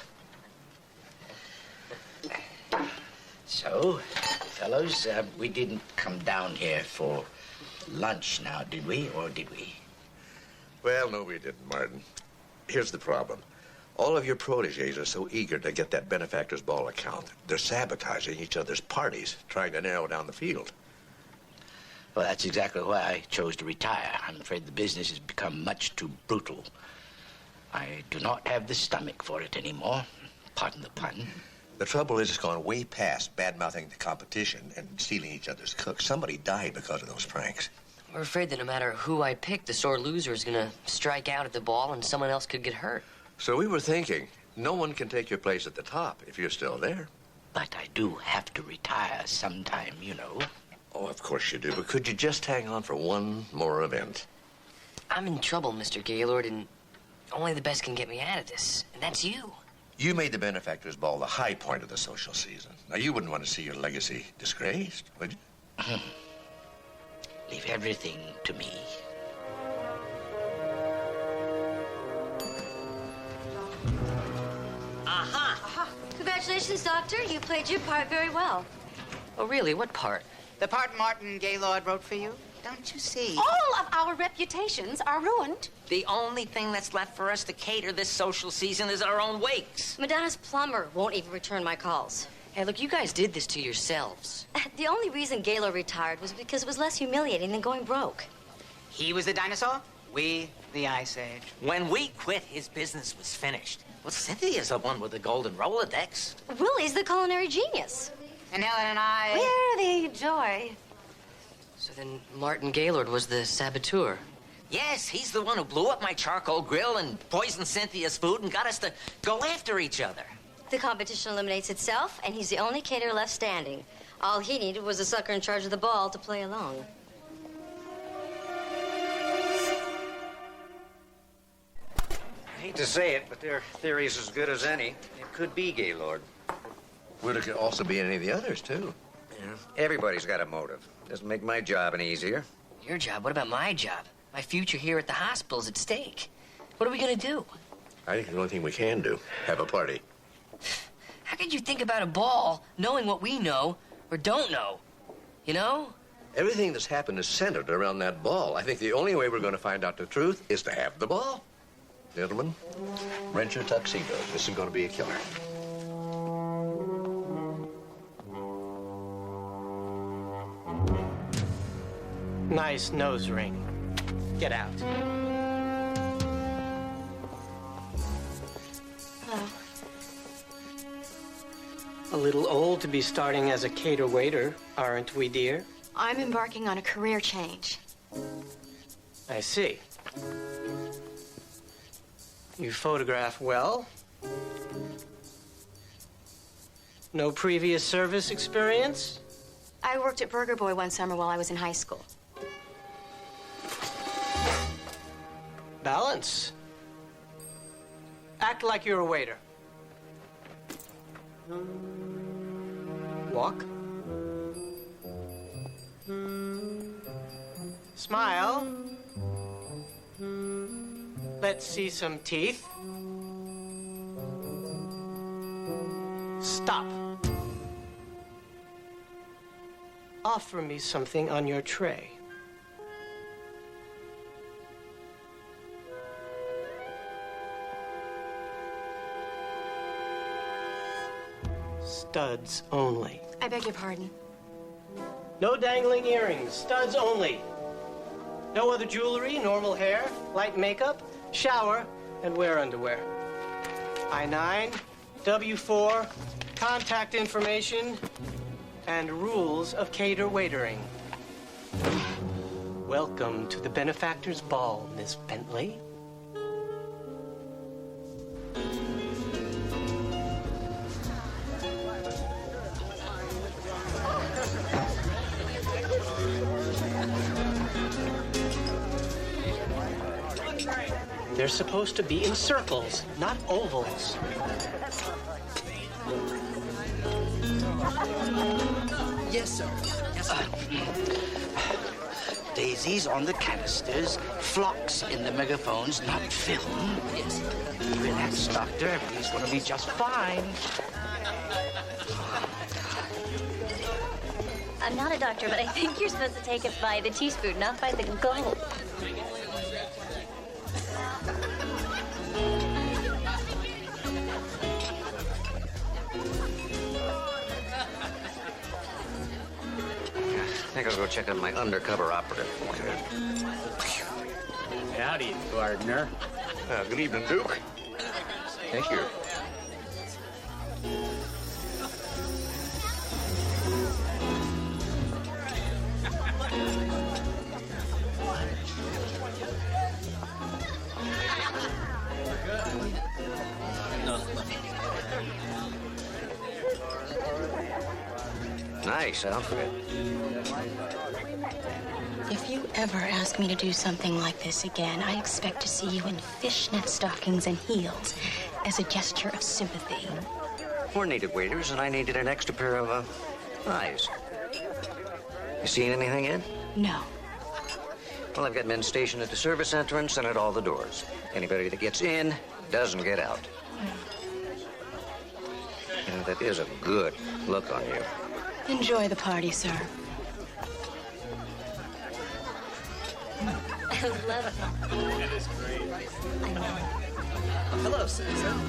So, fellows, we didn't come down here for lunch now, did we, or did we? Well, no, we didn't, Martin. Here's the problem. All of your protégés are so eager to get that benefactor's ball account. They're sabotaging each other's parties, trying to narrow down the field. Well, that's exactly why I chose to retire. I'm afraid the business has become much too brutal. I do not have the stomach for it anymore. Pardon the pun. The trouble is it's gone way past bad-mouthing the competition and stealing each other's cooks. Somebody died because of those pranks. We're afraid that no matter who I pick, the sore loser is gonna strike out at the ball and someone else could get hurt. So we were thinking, no one can take your place at the top if you're still there. But I do have to retire sometime, you know. Oh, of course you do, but could you just hang on for one more event? I'm in trouble, Mr. Gaylord, and only the best can get me out of this, and that's you. You made the benefactor's ball the high point of the social season. Now, you wouldn't want to see your legacy disgraced, would you? Leave everything to me. Aha! Congratulations, Doctor. You played your part very well. Oh, really? What part? The part Martin Gaylord wrote for you. Don't you see? All of our reputations are ruined. The only thing that's left for us to cater this social season is our own wakes. Madonna's plumber won't even return my calls. Hey, look, you guys did this to yourselves. The only reason Gaylord retired was because it was less humiliating than going broke. He was the dinosaur, we the Ice Age. When we quit, his business was finished. Well, Cynthia's the one with the golden Rolodex. Willie's the culinary genius. And Helen and I... Where the joy? So then Martin Gaylord was the saboteur. Yes, he's the one who blew up my charcoal grill and poisoned Cynthia's food and got us to go after each other. The competition eliminates itself, and he's the only caterer left standing. All he needed was a sucker in charge of the ball to play along. I hate to say it, but their theory's as good as any. It could be Gaylord. Well, it could also be any of the others, too. Yeah, everybody's got a motive. Doesn't make my job any easier. Your job? What about my job? My future here at the hospital's at stake. What are we gonna do? I think the only thing we can do, have a party. How could you think about a ball knowing what we know or don't know. You know? Everything that's happened is centered around that ball. I think the only way we're going to find out the truth is to have the ball. Gentlemen, rent your tuxedos. This is going to be a killer. Nice nose ring. Get out. Hello. A little old to be starting as a cater waiter, aren't we, dear? I'm embarking on a career change. I see. You photograph well. No previous service experience? I worked at Burger Boy one summer while I was in high school. Balance. Act like you're a waiter. Walk. Smile. Let's see some teeth. Stop. Offer me something on your tray. Studs only. I beg your pardon. No dangling earrings, studs only. No other jewelry, normal hair, light makeup, shower, and wear underwear. I-9, W4, contact information, and rules of cater waitering. Welcome to the benefactor's ball, Miss Bentley. They're supposed to be in circles, not ovals. Yes, sir. Yes, sir. Daisies on the canisters, flocks in the megaphones, not film. Yes. Relax, Doctor. Everything's going to be just fine. I'm not a doctor, but I think you're supposed to take it by the teaspoon, not by the gulp. I think I'll go check on my undercover operative. Howdy, Gardner. Good evening, Duke. Thank you. Nice outfit. If you ever ask me to do something like this again, I expect to see you in fishnet stockings and heels as a gesture of sympathy. We're needed waiters, and I needed an extra pair of eyes. You seen anything yet? No. Well, I've got men stationed at the service entrance and at all the doors. Anybody that gets in doesn't get out. You know, that is a good look on you. Enjoy the party, sir. I love it. That is great. I know. Hello, Susan.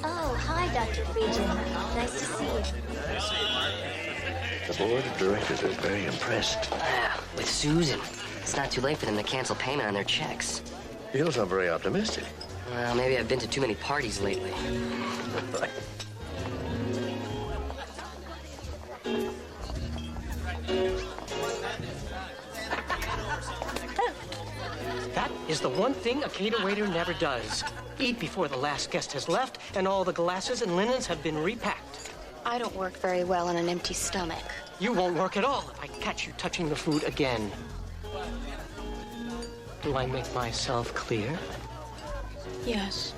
Oh, hi, Dr. Friedgen. Nice to see you. The board of directors is very impressed. With Susan. It's not too late for them to cancel payment on their checks. You don't sound very optimistic. Well, maybe I've been to too many parties lately. That is the one thing a cater waiter never does. Eat before the last guest has left and all the glasses and linens have been repacked. I don't work very well on an empty stomach. You won't work at all if I catch you touching the food again. Do I make myself clear? Yes.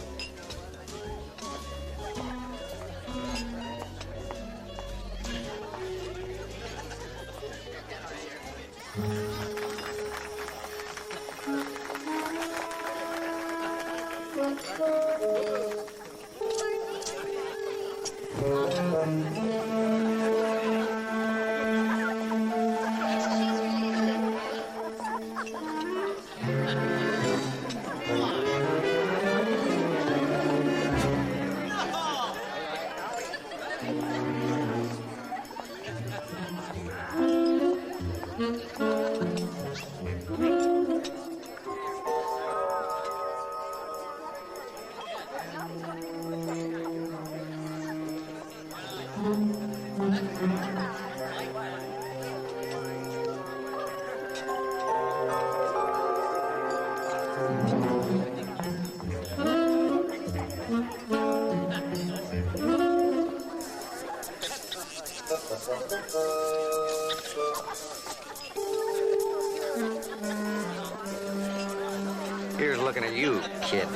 Here's looking at you, kid.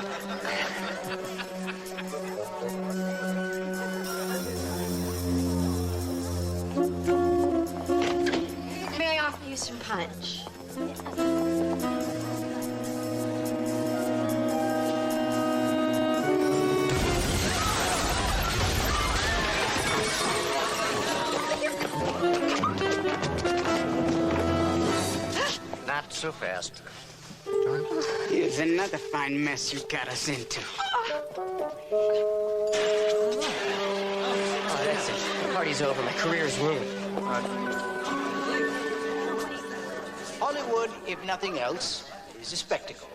May I offer you some punch? Not so fast. Here's another fine mess you got us into. Oh, that's it. The party's over. My career's ruined. Hollywood, if nothing else, is a spectacle.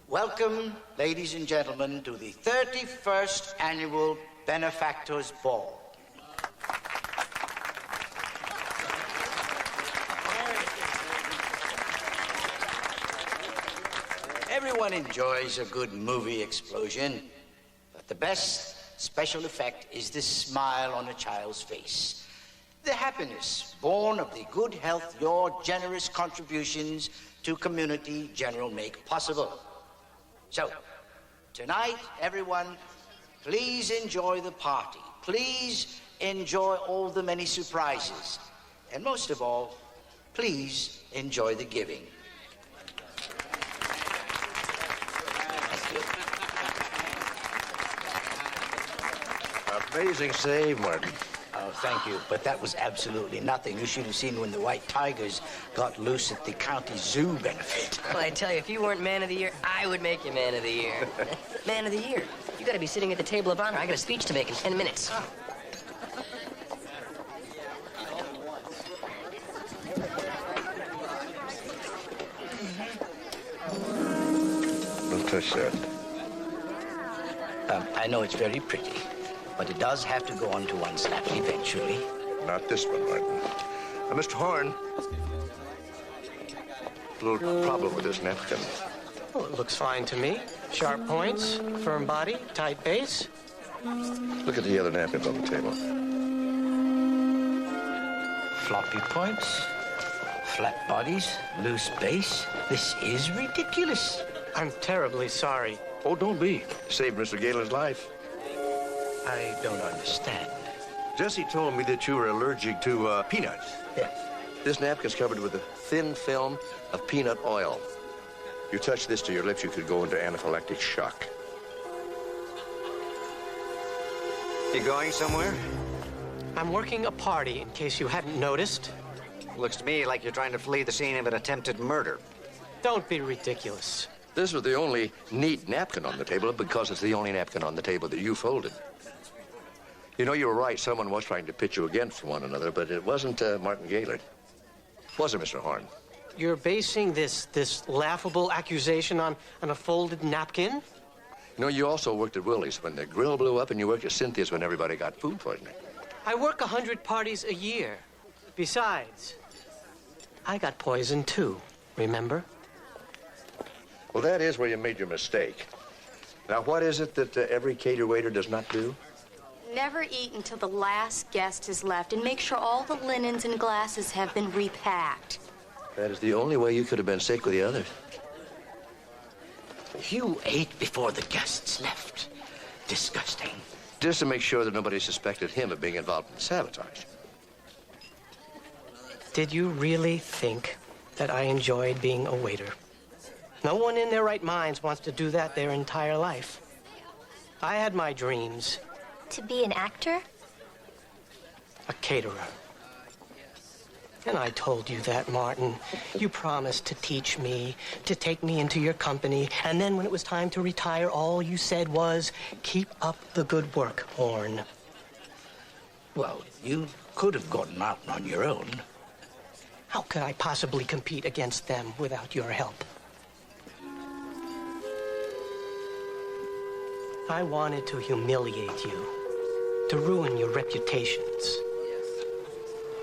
Welcome, ladies and gentlemen, to the 31st Annual Benefactors Ball. Everyone enjoys a good movie explosion, but the best special effect is the smile on a child's face. The happiness born of the good health your generous contributions to community general make possible. So, tonight, everyone, please enjoy the party. Please enjoy all the many surprises. And most of all, please enjoy the giving. Amazing save, Martin. Oh, thank you, but that was absolutely nothing. You should have seen when the white tigers got loose at the county zoo benefit. Well, I tell you, if you weren't man of the year, I would make you man of the year. Man of the year. You gotta be sitting at the table of honor. I got a speech to make in 10 minutes. Don't touch that. I know it's very pretty, but it does have to go onto one's lap eventually. Not this one, Martin. Mr. Horn. A little problem with this napkin. Oh, it looks fine to me. Sharp points, firm body, tight base. Look at the other napkins on the table. Floppy points, flat bodies, loose base. This is ridiculous. I'm terribly sorry. Oh, don't be. Saved Mr. Galen's life. I don't understand. Jesse told me that you were allergic to peanuts. Yeah. This napkin's covered with a thin film of peanut oil. You touch this to your lips, you could go into anaphylactic shock. You going somewhere? I'm working a party, in case you hadn't noticed. Looks to me like you're trying to flee the scene of an attempted murder. Don't be ridiculous. This was the only neat napkin on the table because it's the only napkin on the table that you folded. You know, you were right. Someone was trying to pit you against one another, but it wasn't Martin Gaylord. Was it, Mr. Horn? You're basing this laughable accusation on a folded napkin? You know, you also worked at Willie's when the grill blew up, and you worked at Cynthia's when everybody got food poisoning. I work 100 parties a year. Besides, I got poisoned too, remember? Well, that is where you made your mistake. Now, what is it that every cater waiter does not do? Never eat until the last guest has left, and make sure all the linens and glasses have been repacked. That is the only way you could have been sick with the others. You ate before the guests left. Disgusting. Just to make sure that nobody suspected him of being involved in sabotage. Did you really think that I enjoyed being a waiter? No one in their right minds wants to do that their entire life. I had my dreams. To be an actor? A caterer. And I told you that, Martin. You promised to teach me, to take me into your company, and then when it was time to retire, all you said was, keep up the good work, Horn. Well, you could have gotten out on your own. How could I possibly compete against them without your help? I wanted to humiliate you, to ruin your reputations.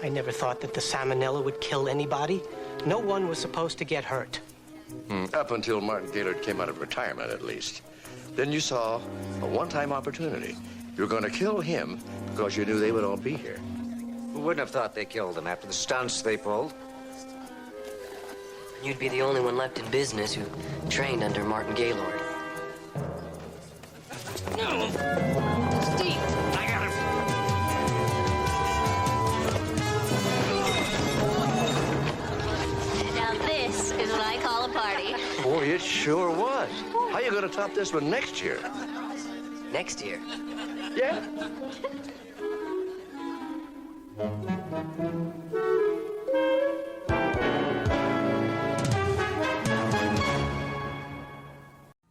I never thought that the salmonella would kill anybody. No one was supposed to get hurt. Up until Martin Gaylord came out of retirement, at least. Then you saw a one-time opportunity. You were going to kill him because you knew they would all be here. Who wouldn't have thought they killed him after the stunts they pulled? You'd be the only one left in business who trained under Martin Gaylord. Steve! I got him. Now this is what I call a party. Boy, it sure was. How are you going to top this one next year? Next year? Yeah.